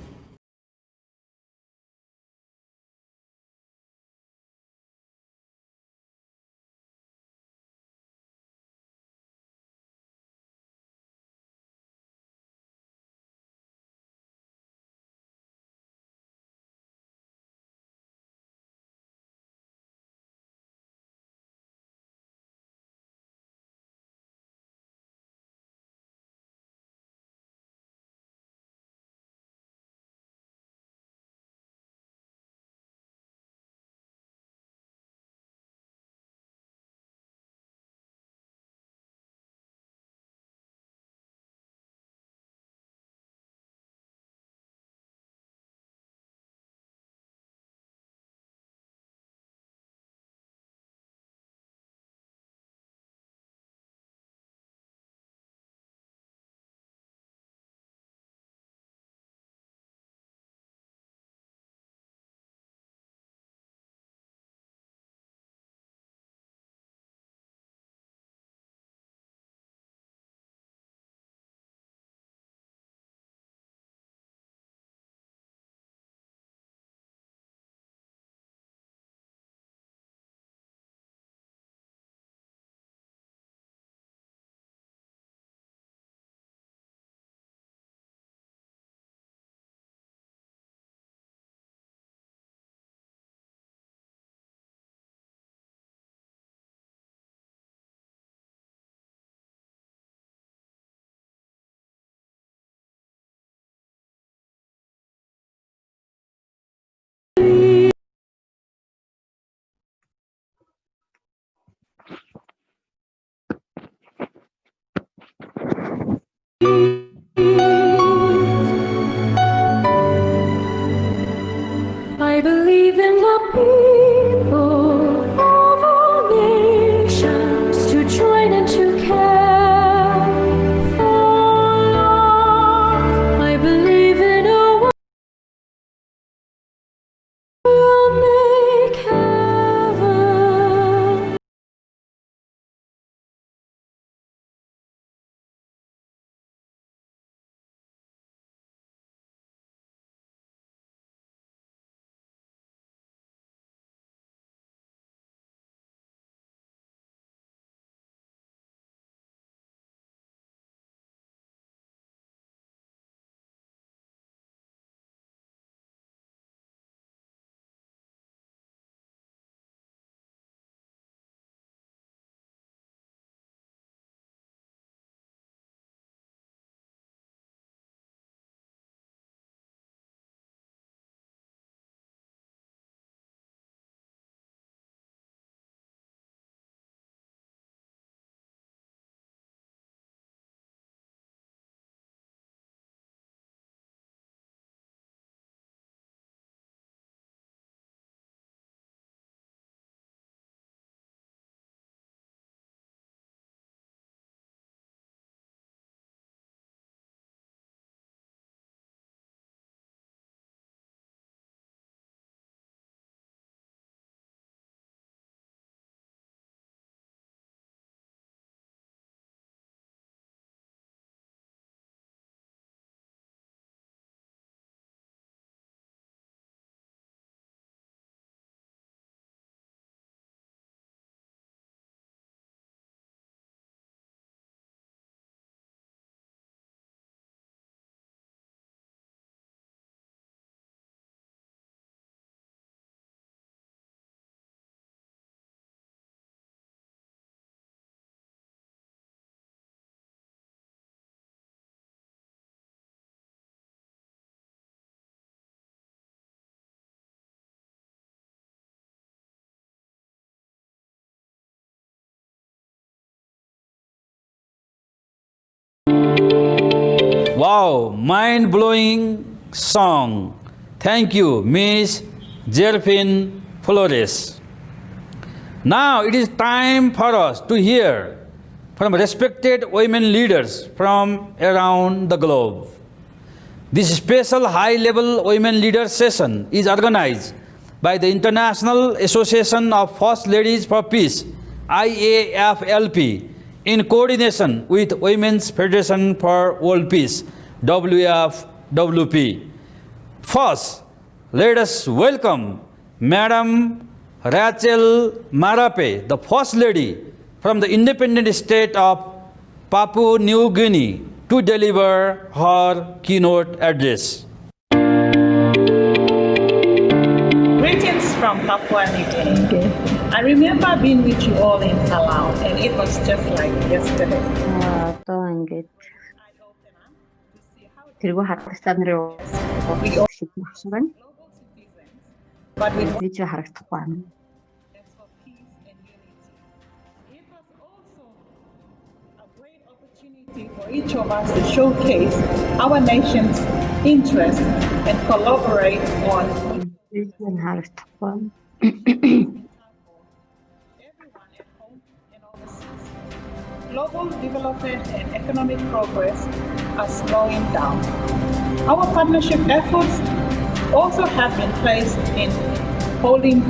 I believe in the people of all nations to join and to care for love. I believe in a world will make heaven. Wow, mind-blowing song. Thank you, Miss Jerfin Flores. Now it is time for us to hear from respected women leaders from around the globe. This special high-level women leaders session is organized by the International Association of First Ladies for Peace, IAFLP, in coordination with Women's Federation for World Peace, WFWP. First, let us welcome Madam Rachel Marape, the First Lady from the independent state of Papua New Guinea, to deliver her keynote address. Greetings from Papua New Guinea. I remember being with you all in Palau, and it was just like yesterday. 그리고 학생들을 haragtaqaan. For each of us to showcase our nation's interest and collaborate on global development and economic progress are slowing down. Our partnership efforts also have been placed in holding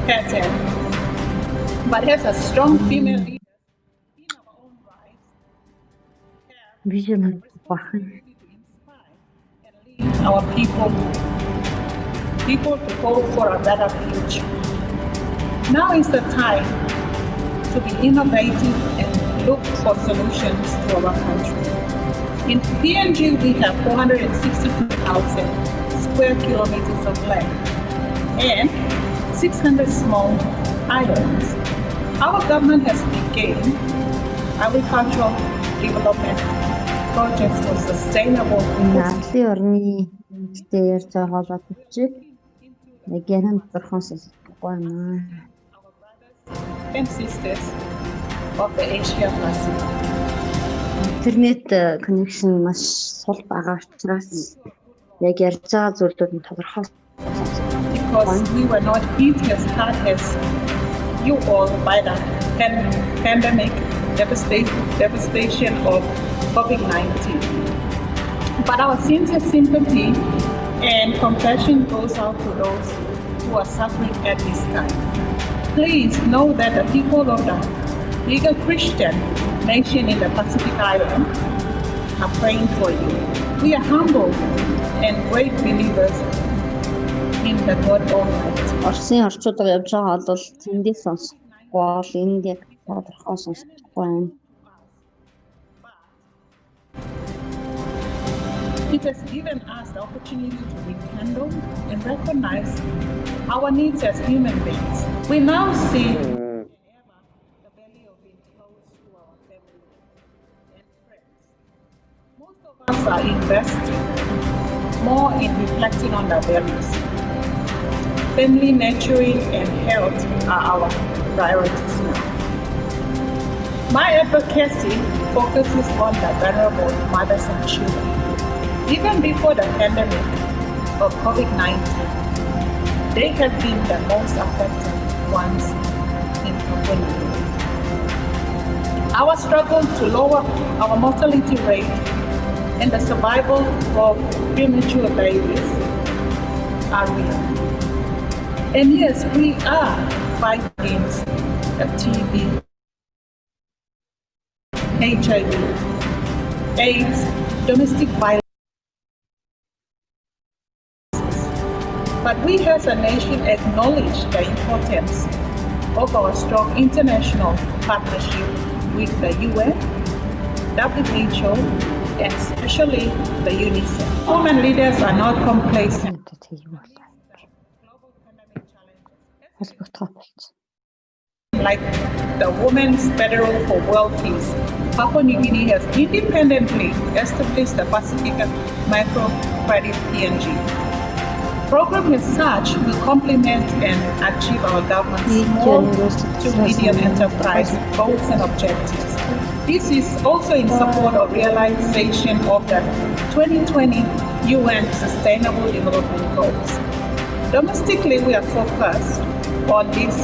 pattern, but as a strong female leader, our people to hope for a better future. Now is the time to be innovative and look for solutions to our country. In PNG, we have 462,000 square kilometers of land and 600 small islands. Our government has begun agricultural development projects for sustainable Nasi orni ster цагаалаад үчиг нэгэн перформанс гуйна. and sisters of the Asia Pacific. интернет connection маш сул байгаа учраас яг ярьж байгаа зүйлүүд нь тодорхой. Because we were not hit as hard as you all by the pandemic devastation of COVID-19. But our sincere sympathy and compassion goes out to those who are suffering at this time. Please know that the people of the bigger Christian nation in the Pacific Island are praying for you. We are humble and great believers in the God Almighty. Орсын орчуудаар явж байгаа бол тэндээс сонсохгүй бол энд яг тодорхой сонсохгүй байна. It has given us the opportunity to rekindle and recognize our needs as human beings. We now see us are investing more in reflecting on their values. Family nurturing and health are our priorities now. My advocacy focuses on the vulnerable mothers and children. Even before the pandemic of COVID-19, they have been the most affected ones in Papua. Our struggle to lower our mortality rate and the survival of premature babies are real. And yes, we are fighting against the TB, HIV, AIDS, domestic violence. But we as a nation acknowledge the importance of our strong international partnership with the UN, WHO, and especially the UNICEF. Women leaders are not complacent. Like the Women's Federal for World Peace, Papua New Guinea has independently established the Pacific Microcredit PNG. Program as such will complement and achieve our government's small to medium enterprise goals and objectives. This is also in support of realization of the 2020 UN Sustainable Development Goals. Domestically, we are focused on these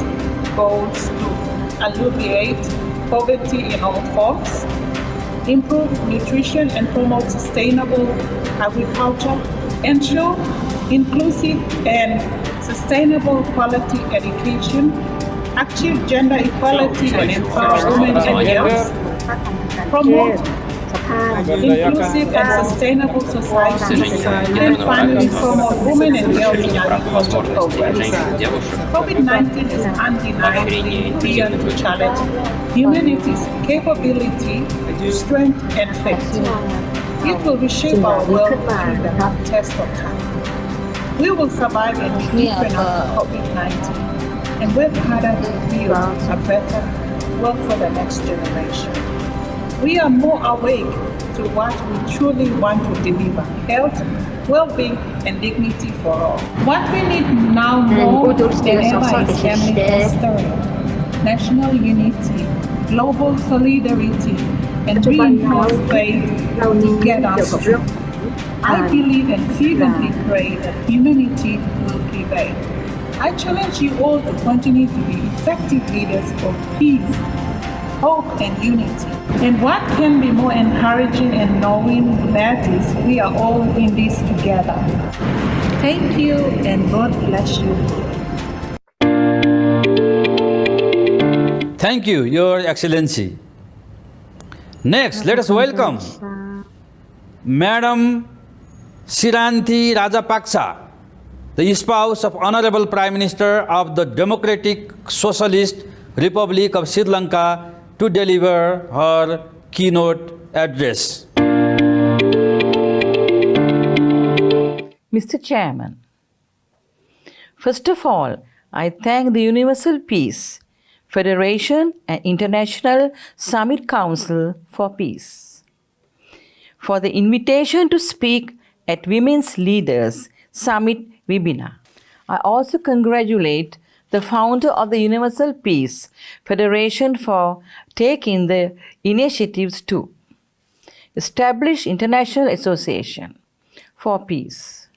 goals to alleviate poverty in all forms, improve nutrition and promote sustainable agriculture, ensure inclusive and sustainable quality education, achieve gender equality and empower women and girls, promote inclusive and sustainable society, and finally promote women and girls in agricultural programs. COVID-19 is undeniably beyond to challenge humanity's capability, strength, and faith. It will reshape our world through the test of time. We will survive and be different after COVID-19 and work harder to build a better world for the next generation. We are more awake to what we truly want to deliver: health, well-being, and dignity for all. What we need now more than ever is family fostering, national unity, global solidarity, and reinforced faith to get us through. I believe and fervently pray that humanity will prevail. I challenge you all to continue to be effective leaders of peace, hope, and unity. And what can be more encouraging and knowing that is we are all in this together. Thank you and God bless you. Thank you, Your Excellency. Next, let us welcome Madam Siranthi Rajapaksa, the spouse of Honorable Prime Minister of the Democratic Socialist Republic of Sri Lanka, to deliver her keynote address. Mr. Chairman, first of all, I thank the Universal Peace Federation and International Summit Council for Peace for the invitation to speak at Women's Leaders Summit webinar. I also congratulate the founder of the Universal Peace Federation for taking the initiatives too. establish International Association for Peace.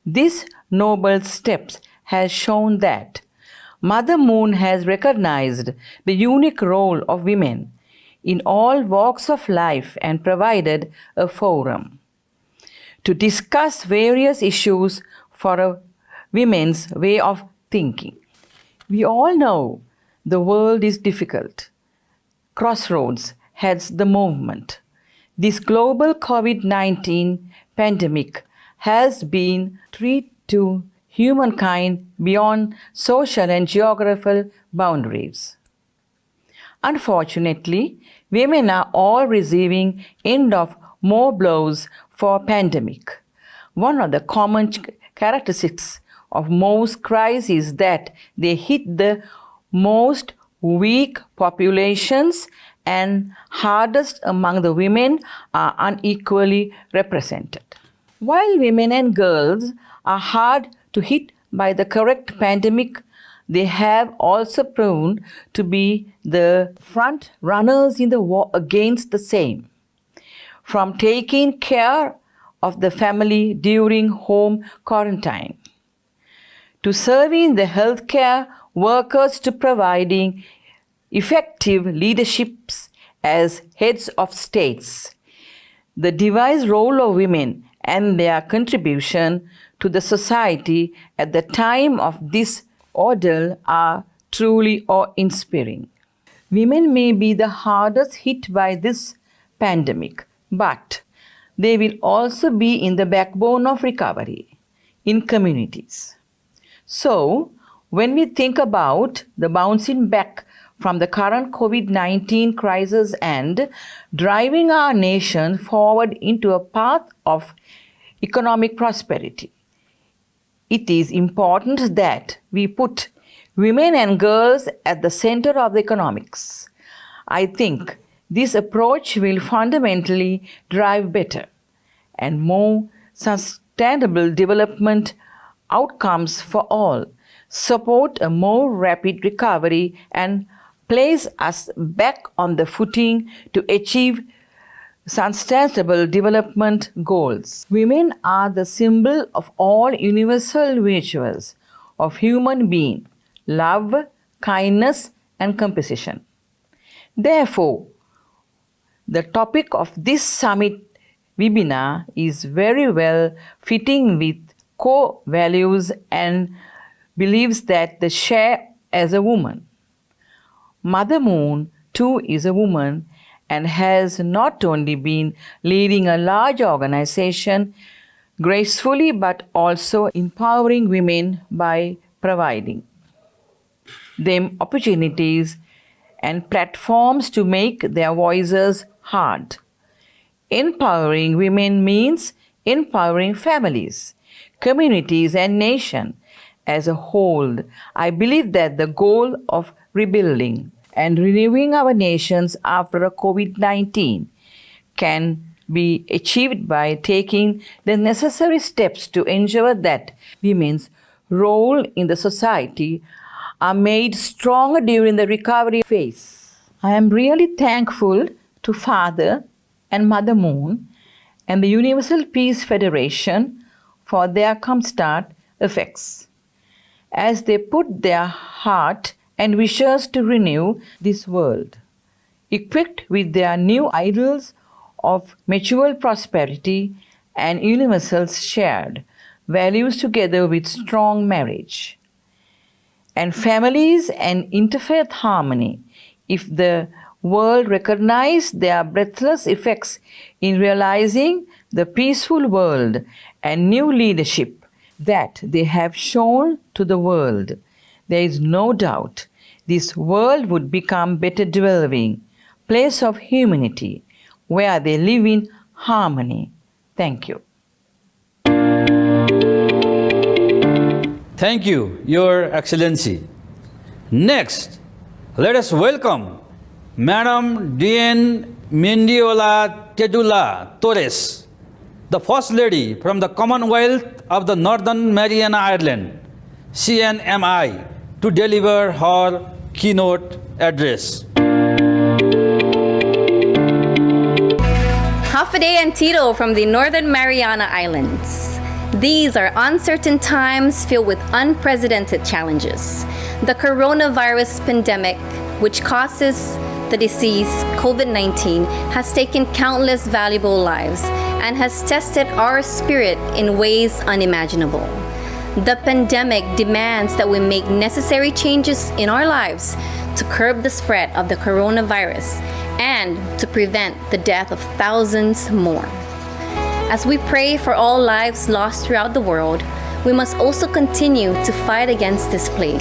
This noble step has shown that Mother Moon has recognized the unique role of women in all walks of life and provided a forum to discuss various issues for a women's way of thinking. We all know the world is difficult. Crossroads heads the movement. This global COVID-19 pandemic has been a threat to humankind beyond social and geographical boundaries. Unfortunately, women are all receiving end of more blows for pandemic. One of the common characteristics of most crises is that they hit the most weak populations, and hardest among the women are unequally represented. While women and girls are hard to hit by the correct pandemic, they have also proven to be the front runners in the war against the same. From taking care of the family during home quarantine, to serving the healthcare workers, to providing effective leaderships as heads of states. The devised role of women and their contribution to the society at the time of this ordeal are truly awe-inspiring. Women may be the hardest hit by this pandemic, but they will also be in the backbone of recovery in communities. So, when we think about the bouncing back from the current COVID-19 crisis and driving our nation forward into a path of economic prosperity, it is important that we put women and girls at the center of the economics. I think this approach will fundamentally drive better and more sustainable development outcomes for all, support a more rapid recovery, and place us back on the footing to achieve sustainable development goals. Women are the symbol of all universal virtues of human being: love, kindness, and compassion. Therefore, the topic of this summit webinar is very well fitting with core values and beliefs that they share as a woman. Mother Moon, too, is a woman and has not only been leading a large organization gracefully but also empowering women by providing them opportunities and platforms to make their voices heard. Empowering women means empowering families, communities, and nations as a whole. I believe that the goal of rebuilding and renewing our nations after COVID-19 can be achieved by taking the necessary steps to ensure that women's role in the society are made stronger during the recovery phase. I am really thankful to Father and Mother Moon and the Universal Peace Federation for their constant efforts, as they put their heart and wishes to renew this world, equipped with their new ideals of mutual prosperity and universal shared values, together with strong marriage and families and interfaith harmony. If the world recognized their breathless effects in realizing the peaceful world and new leadership that they have shown to the world, there is no doubt this world would become better dwelling place of humanity where they live in harmony. Thank you. Thank you, Your Excellency. Next, let us welcome Madam Diane Mendiola Tedula Torres, the First Lady from the Commonwealth of the Northern Mariana Island, CNMI, to deliver her keynote address. Hafaday and Tito from the Northern Mariana Islands. These are uncertain times filled with unprecedented challenges. The coronavirus pandemic, which causes the disease COVID-19, has taken countless valuable lives and has tested our spirit in ways unimaginable. The pandemic demands that we make necessary changes in our lives to curb the spread of the coronavirus and to prevent the death of thousands more. As we pray for all lives lost throughout the world, we must also continue to fight against this plague.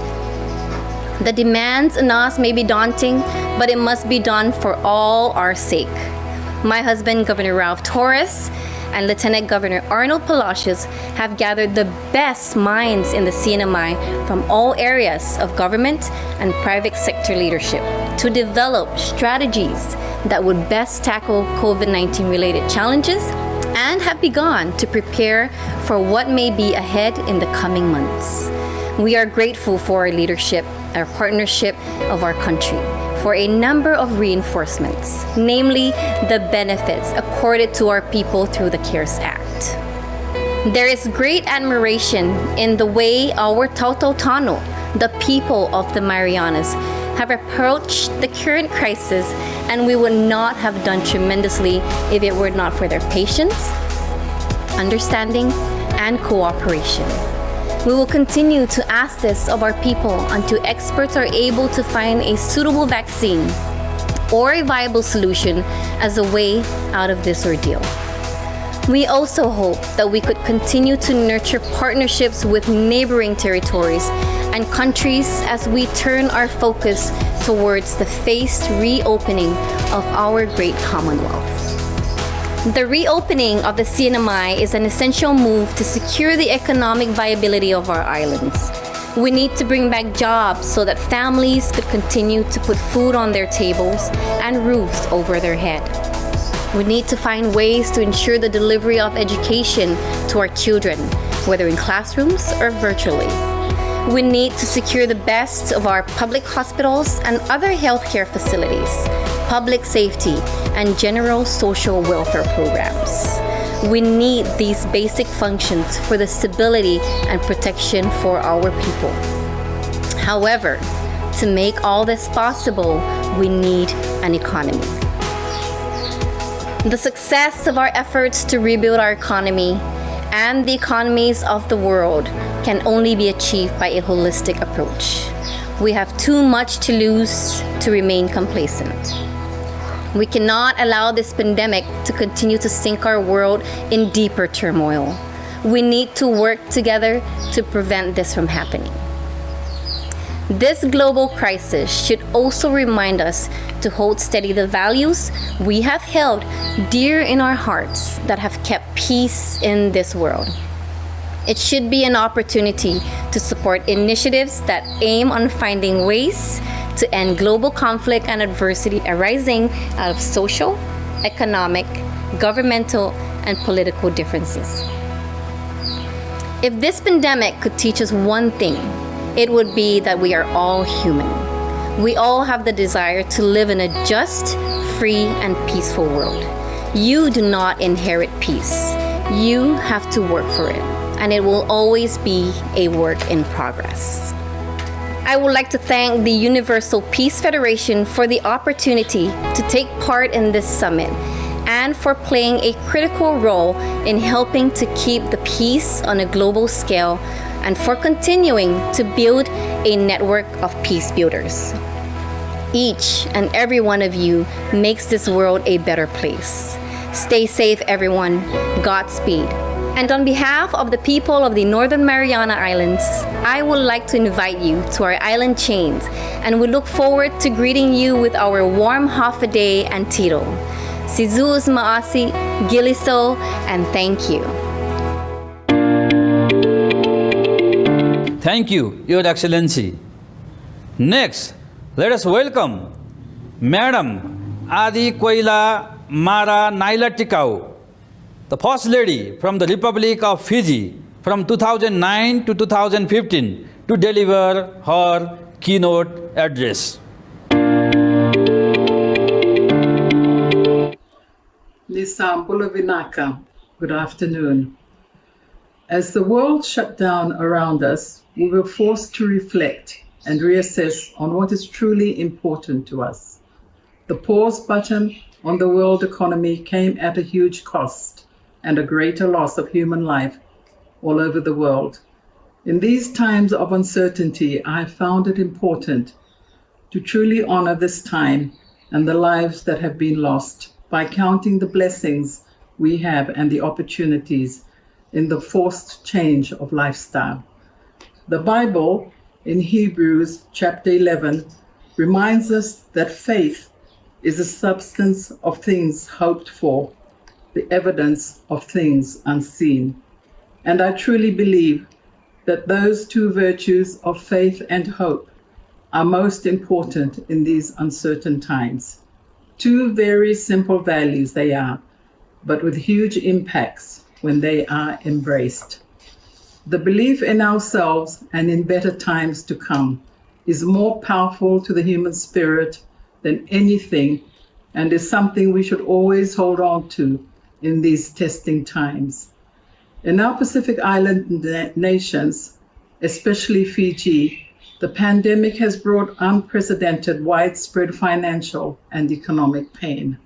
The demands on us may be daunting, but it must be done for all our sake. My husband, Governor Ralph Torres, and Lieutenant Governor Arnold Palacios have gathered the best minds in the CNMI from all areas of government and private sector leadership to develop strategies that would best tackle COVID-19 related challenges and have begun to prepare for what may be ahead in the coming months. We are grateful for our leadership, our partnership of our country, for a number of reinforcements, namely the benefits accorded to our people through the CARES Act. There is great admiration in the way our Tautotano, the people of the Marianas, have approached the current crisis, and we would not have done tremendously if it were not for their patience, understanding, and cooperation. We will continue to ask this of our people until experts are able to find a suitable vaccine or a viable solution as a way out of this ordeal. We also hope that we could continue to nurture partnerships with neighboring territories and countries as we turn our focus towards the phased reopening of our great Commonwealth. The reopening of the CNMI is an essential move to secure the economic viability of our islands. We need to bring back jobs so that families could continue to put food on their tables and roofs over their head. We need to find ways to ensure the delivery of education to our children, whether in classrooms or virtually. We need to secure the best of our public hospitals and other healthcare facilities, public safety, and general social welfare programs. We need these basic functions for the stability and protection for our people. However, to make all this possible, we need an economy. The success of our efforts to rebuild our economy and the economies of the world can only be achieved by a holistic approach. We have too much to lose to remain complacent. We cannot allow this pandemic to continue to sink our world in deeper turmoil. We need to work together to prevent this from happening. This global crisis should also remind us to hold steady the values we have held dear in our hearts that have kept peace in this world. It should be an opportunity to support initiatives that aim on finding ways to end global conflict and adversity arising out of social, economic, governmental, and political differences. If this pandemic could teach us one thing, it would be that we are all human. We all have the desire to live in a just, free, and peaceful world. You do not inherit peace. You have to work for it, and it will always be a work in progress. I would like to thank the Universal Peace Federation for the opportunity to take part in this summit and for playing a critical role in helping to keep the peace on a global scale and for continuing to build a network of peace builders. Each and every one of you makes this world a better place. Stay safe, everyone. Godspeed. And on behalf of the people of the Northern Mariana Islands, I would like to invite you to our island chains, and we look forward to greeting you with our warm Hafaday and Tito. Sizuz Maasi, Giliso, and thank you. Thank you, Your Excellency. Next, let us welcome Madam Adi Koila Mara Naila Tikau, the First Lady from the Republic of Fiji from 2009 to 2015 to deliver her keynote address. Nisambula Vinaka. Good afternoon. As the world shut down around us, we were forced to reflect and reassess on what is truly important to us. The pause button on the world economy came at a huge cost and a greater loss of human life all over the world. In these times of uncertainty, I have found it important to truly honor this time and the lives that have been lost by counting the blessings we have and the opportunities in the forced change of lifestyle. The Bible in Hebrews chapter 11 reminds us that faith is the substance of things hoped for, the evidence of things unseen. And I truly believe that those two virtues of faith and hope are most important in these uncertain times. Two very simple values they are, but with huge impacts when they are embraced. The belief in ourselves and in better times to come is more powerful to the human spirit than anything, and is something we should always hold on to in these testing times. In our Pacific Island nations, especially Fiji, the pandemic has brought unprecedented widespread financial and economic pain.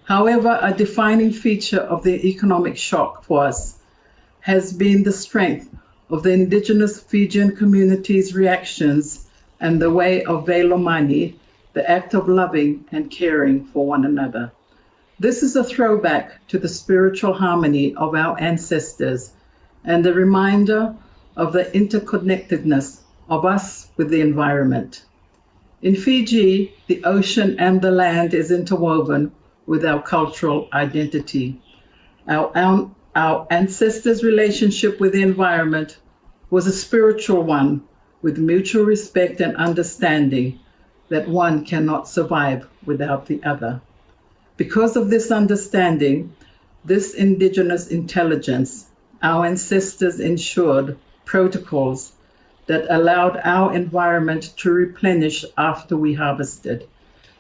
However, a defining feature of the economic shock for us has been the strength of the indigenous Fijian community's reactions and the way of Velomani, the act of loving and caring for one another. This is a throwback to the spiritual harmony of our ancestors and a reminder of the interconnectedness of us with the environment. In Fiji, the ocean and the land is interwoven with our cultural identity. Our ancestors' relationship with the environment was a spiritual one with mutual respect and understanding that one cannot survive without the other. Because of this understanding, this indigenous intelligence, our ancestors ensured protocols that allowed our environment to replenish after we harvested,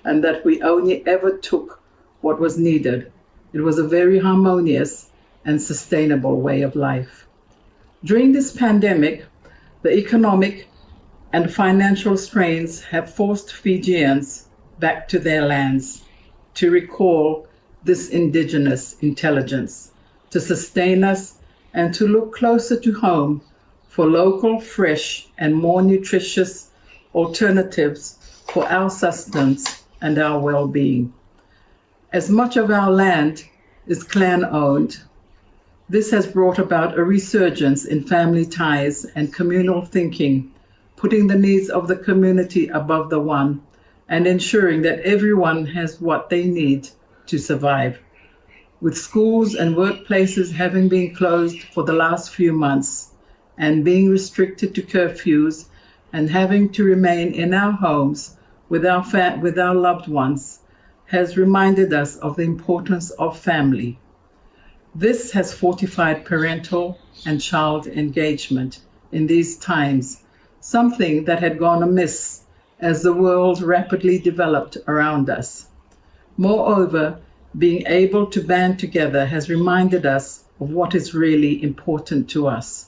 and that we only ever took what was needed. It was a very harmonious and sustainable way of life. During this pandemic, the economic and financial strains have forced Fijians back to their lands to recall this indigenous intelligence, to sustain us and to look closer to home for local, fresh, and more nutritious alternatives for our sustenance and our well-being. As much of our land is clan-owned, this has brought about a resurgence in family ties and communal thinking, putting the needs of the community above the one and ensuring that everyone has what they need to survive. With schools and workplaces having been closed for the last few months and being restricted to curfews and having to remain in our homes with our loved ones, has reminded us of the importance of family. This has fortified parental and child engagement in these times, something that had gone amiss as the world rapidly developed around us. Moreover, being able to band together has reminded us of what is really important to us.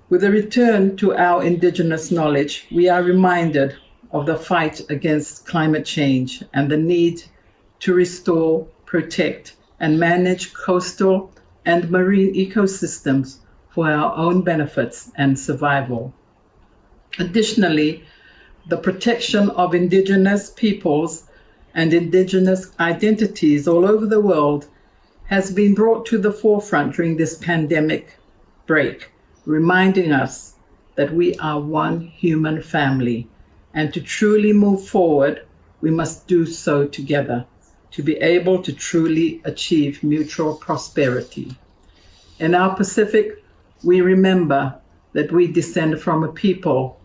With a return to our indigenous knowledge, we are reminded of the fight against climate change and the need to restore, protect, and manage coastal and marine ecosystems for our own benefits and survival. Additionally, the protection of indigenous peoples and indigenous identities all over the world has been brought to the forefront during this pandemic break, reminding us that we are one human family, and to truly move forward, we must do so together to be able to truly achieve mutual prosperity. In our Pacific, we remember that we descend from a people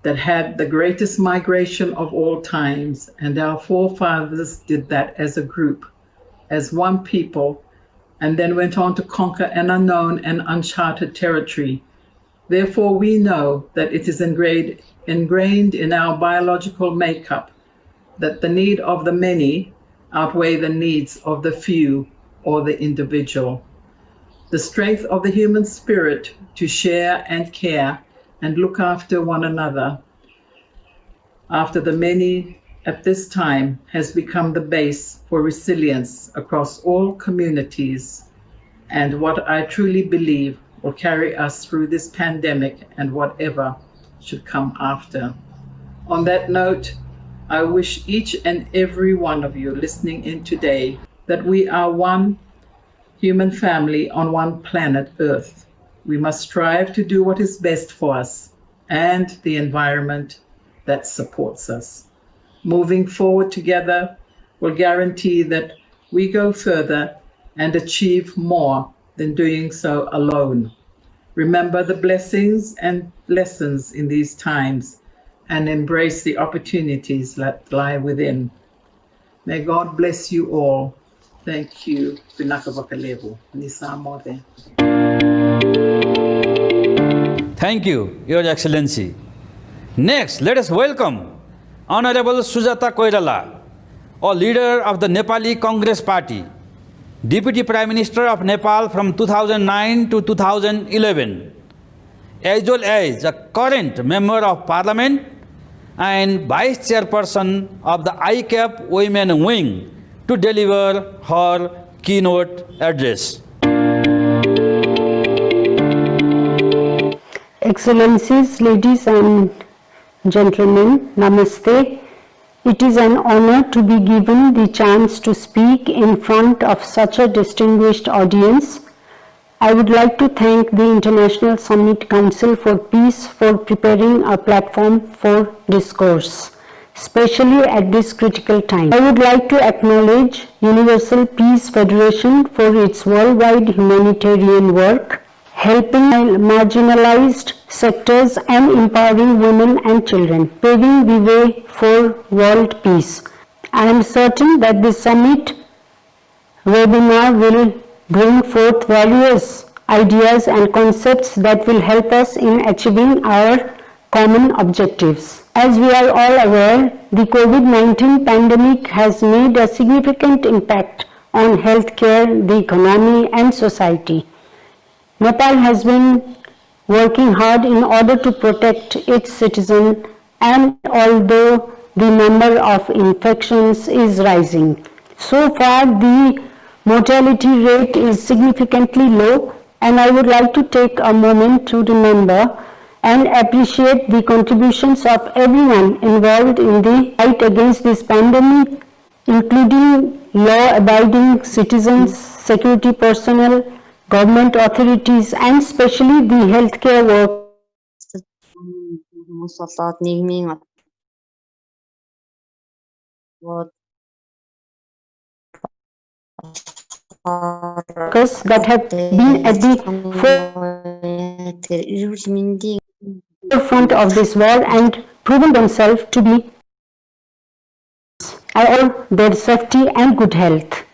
that had the greatest migration of all times, and our forefathers did that as a group, as one people, and then went on to conquer an unknown and uncharted territory. Therefore, we know that it is ingrained in our biological makeup that the need of the many outweigh the needs of the few or the individual. The strength of the human spirit to share and care and look after one another after the many at this time has become the base for resilience across all communities and what I truly believe will carry us through this pandemic and whatever should come after. On that note, I wish each and every one of you listening in today that we are one human family on one planet Earth. We must strive to do what is best for us and the environment that supports us. Moving forward together will guarantee that we go further and achieve more than doing so alone. Remember the blessings and lessons in these times and embrace the opportunities that lie within. May God bless you all. Thank you. Pinakabakalevo. Nisamode. Thank you, Your Excellency. Next, let us welcome Honorable Sujata Kadala, a leader of the Nepali Congress Party, Deputy Prime Minister of Nepal from 2009 to 2011, as well as a current Member of Parliament and Vice Chairperson of the ICAP Women Wing, to deliver her keynote address. Excellencies, ladies and gentlemen, Namaste. It is an honor to be given the chance to speak in front of such a distinguished audience. I would like to thank the International Summit Council for Peace for preparing a platform for discourse, especially at this critical time. I would like to acknowledge Universal Peace Federation for its worldwide humanitarian work, helping marginalized sectors and empowering women and children, paving the way for world peace. I am certain that this summit webinar will bring forth various ideas and concepts that will help us in achieving our common objectives. As we are all aware, the COVID-19 pandemic has made a significant impact on healthcare, the economy, and society. Nepal has been working hard in order to protect its citizens, and although the number of infections is rising, so far the mortality rate is significantly low, and I would like to take a moment to remember and appreciate the contributions of everyone involved in the fight against this pandemic, including law-abiding citizens, security personnel, government authorities, and especially the healthcare workers. That have been at the forefront of this war and proven themselves to be all their safety and good health.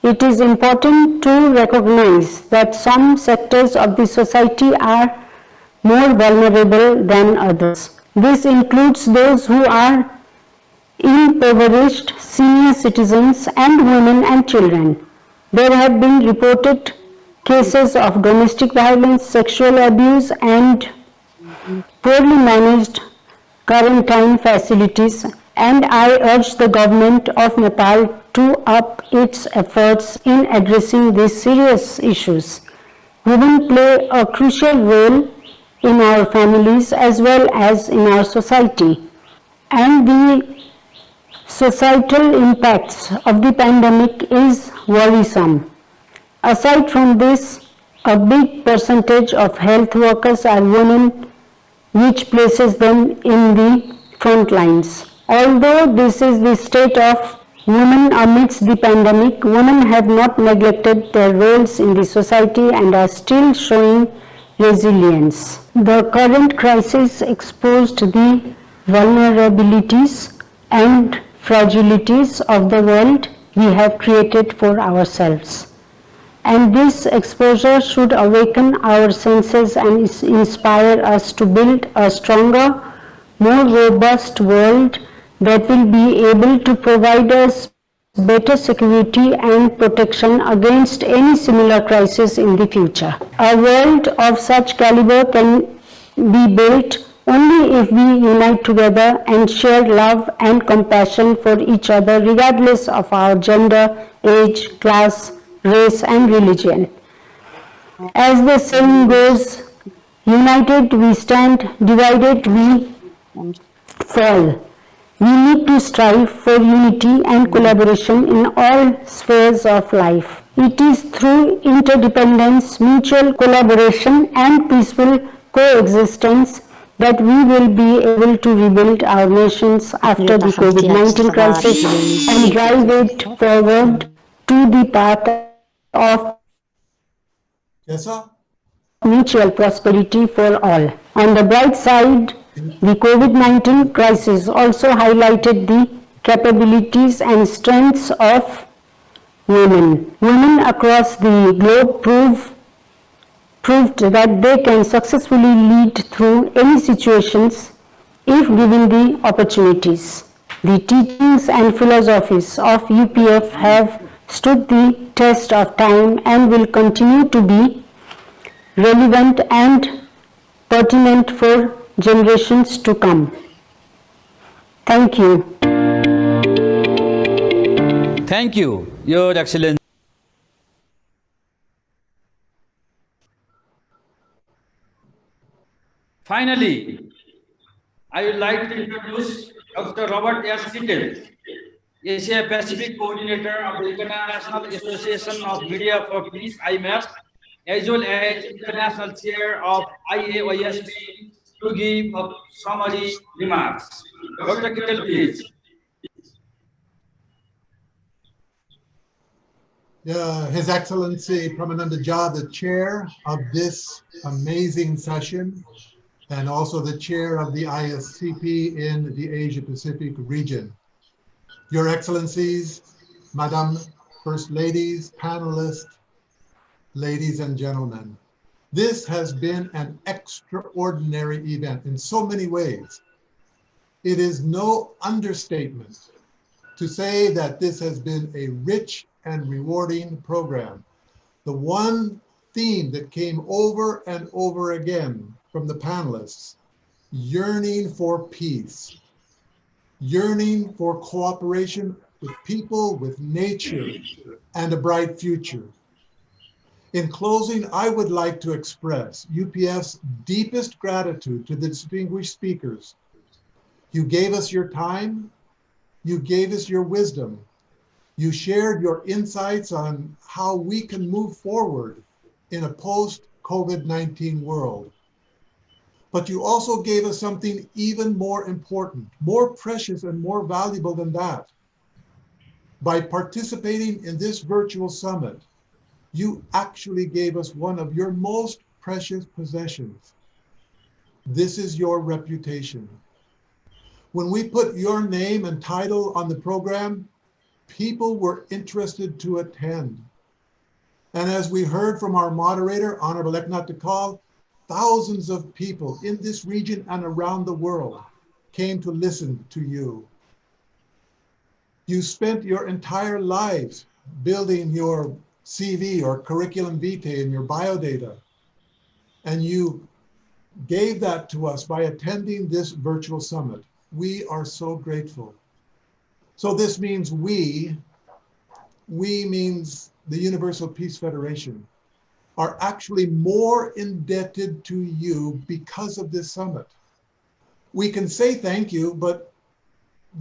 It is important to recognize that some sectors of the society are more vulnerable than others. This includes those who are impoverished, senior citizens, and women and children. There have been reported cases of domestic violence, sexual abuse, and poorly managed quarantine facilities, and I urge the government of Nepal to up its efforts in addressing these serious issues. Women play a crucial role in our families as well as in our society, and the societal impacts of the pandemic is worrisome. Aside from this, a big percentage of health workers are women, which places them in the front lines. Although this is the state of women amidst the pandemic, women have not neglected their roles in the society and are still showing resilience. The current crisis exposed the vulnerabilities and fragilities of the world we have created for ourselves. And this exposure should awaken our senses and inspire us to build a stronger, more robust world that will be able to provide us better security and protection against any similar crisis in the future. A world of such caliber can be built only if we unite together and share love and compassion for each other regardless of our gender, age, class, race and religion. As the saying goes, united we stand, divided we fall. We need to strive for unity and collaboration in all spheres of life. It is through interdependence, mutual collaboration and peaceful coexistence that we will be able to rebuild our nations after the COVID-19 crisis and drive it forward to the path of mutual prosperity for all. On the bright side, the COVID-19 crisis also highlighted the capabilities and strengths of women. Women across the globe proved that they can successfully lead through any situations if given the opportunities. The teachings and philosophies of UPF have stood the test of time and will continue to be relevant and pertinent for generations to come. Thank you. Thank you, Your Excellency. Finally, I would like to introduce Dr. Robert S. Kittle, Asia Pacific Coordinator of the International Association of Media for Peace, IMEP, as well as International Chair of IAOSP, to give a summary remarks. Dr. Kittle, please. His Excellency Pramananda Jha, the chair of this amazing session, and also the chair of the ISCP in the Asia Pacific region. Your Excellencies, Madam First Ladies, panelists, ladies and gentlemen, this has been an extraordinary event in so many ways. It is no understatement to say that this has been a rich and rewarding program. The one theme that came over and over again from the panelists, yearning for peace, yearning for cooperation with people, with nature, and a bright future. In closing, I would like to express UPF's deepest gratitude to the distinguished speakers. You gave us your time, you gave us your wisdom, you shared your insights on how we can move forward in a post-COVID-19 world. But you also gave us something even more important, more precious and more valuable than that. By participating in this virtual summit, you actually gave us one of your most precious possessions. This is your reputation. When we put your name and title on the program, people were interested to attend. And as we heard from our moderator, Honorable Eknath Tikal, thousands of people in this region and around the world came to listen to you. You spent your entire lives building your CV or curriculum vitae and your biodata, and you gave that to us by attending this virtual summit. We are so grateful. So this means we means the Universal Peace Federation, are actually more indebted to you because of this summit. We can say thank you, but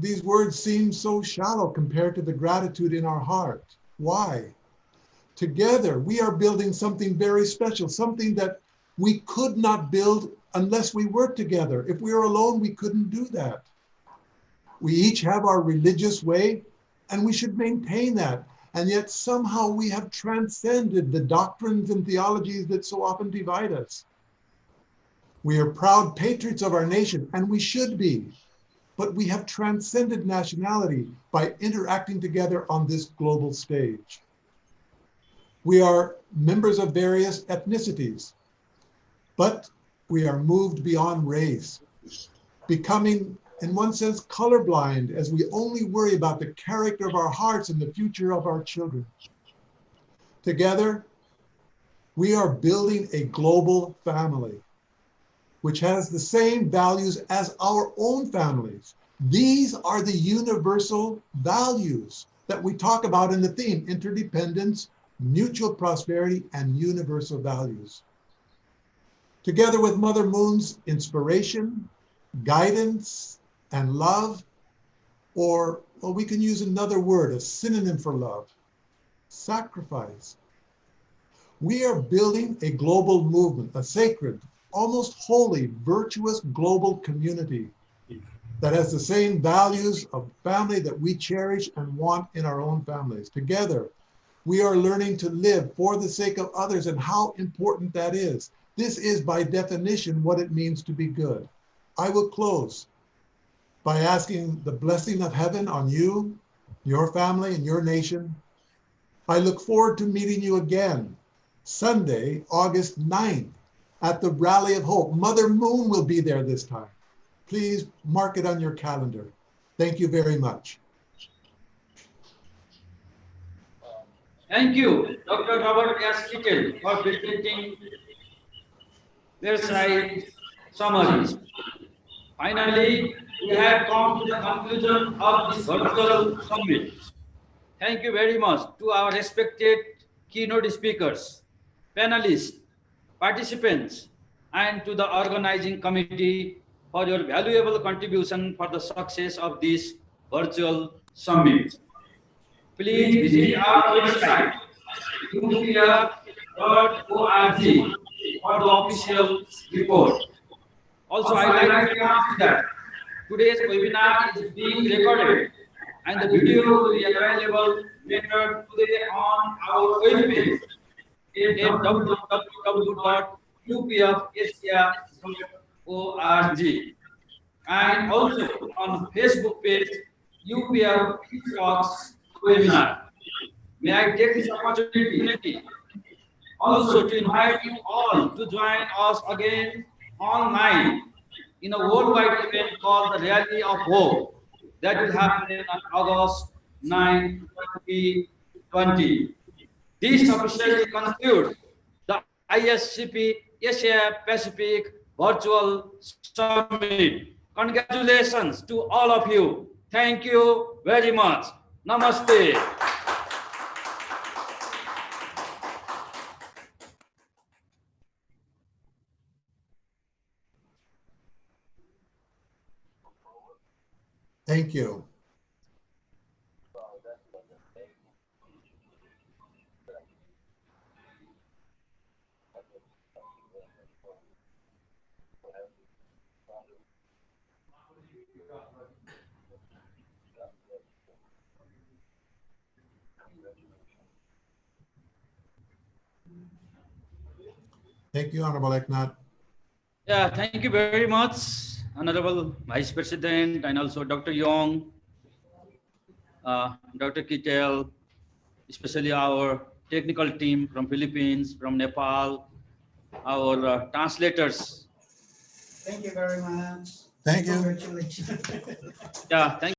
these words seem so shallow compared to the gratitude in our heart. Why? Together, we are building something very special, something that we could not build unless we work together. If we were alone, we couldn't do that. We each have our religious way, and we should maintain that. And yet somehow we have transcended the doctrines and theologies that so often divide us. We are proud patriots of our nation, and we should be, but we have transcended nationality by interacting together on this global stage. We are members of various ethnicities, but we are moved beyond race, becoming in one sense, colorblind, as we only worry about the character of our hearts and the future of our children. Together, we are building a global family, which has the same values as our own families. These are the universal values that we talk about in the theme: interdependence, mutual prosperity, and universal values. Together with Mother Moon's inspiration, guidance, and love, or well, we can use another word, a synonym for love, sacrifice. We are building a global movement, a sacred, almost holy, virtuous global community that has the same values of family that we cherish and want in our own families. Together, we are learning to live for the sake of others and how important that is. This is by definition what it means to be good. I will close by asking the blessing of heaven on you, your family, and your nation. I look forward to meeting you again Sunday, August 9th at the Rally of Hope. Mother Moon will be there this time. Please mark it on your calendar. Thank you very much. Thank you, Dr. Robert S. Kittle, for presenting their side summary. Finally, we have come to the conclusion of this virtual summit. Thank you very much to our respected keynote speakers, panelists, participants, and to the organizing committee for your valuable contribution for the success of this virtual summit. Please visit our website, upf.org, for the official report. Also, I'd like to announce that today's webinar is being recorded and the video will be available later today on our webpage at www.upfasia.org and also on Facebook page UPF Talks Webinar. May I take this opportunity also to invite you all to join us again online in a worldwide event called the Rally of Hope that will happen on August 9, 2020. This officially concludes the ISCP Asia Pacific Virtual Summit. Congratulations to all of you. Thank you very much. Namaste. Thank you. Thank you, Honorable Eknath. Yeah, thank you very much, Honorable Vice President, and also Dr. Young, Dr. Kittel, especially our technical team from Philippines, from Nepal, our translators. Thank you very much. Thank you. Congratulations. Yeah, thank you.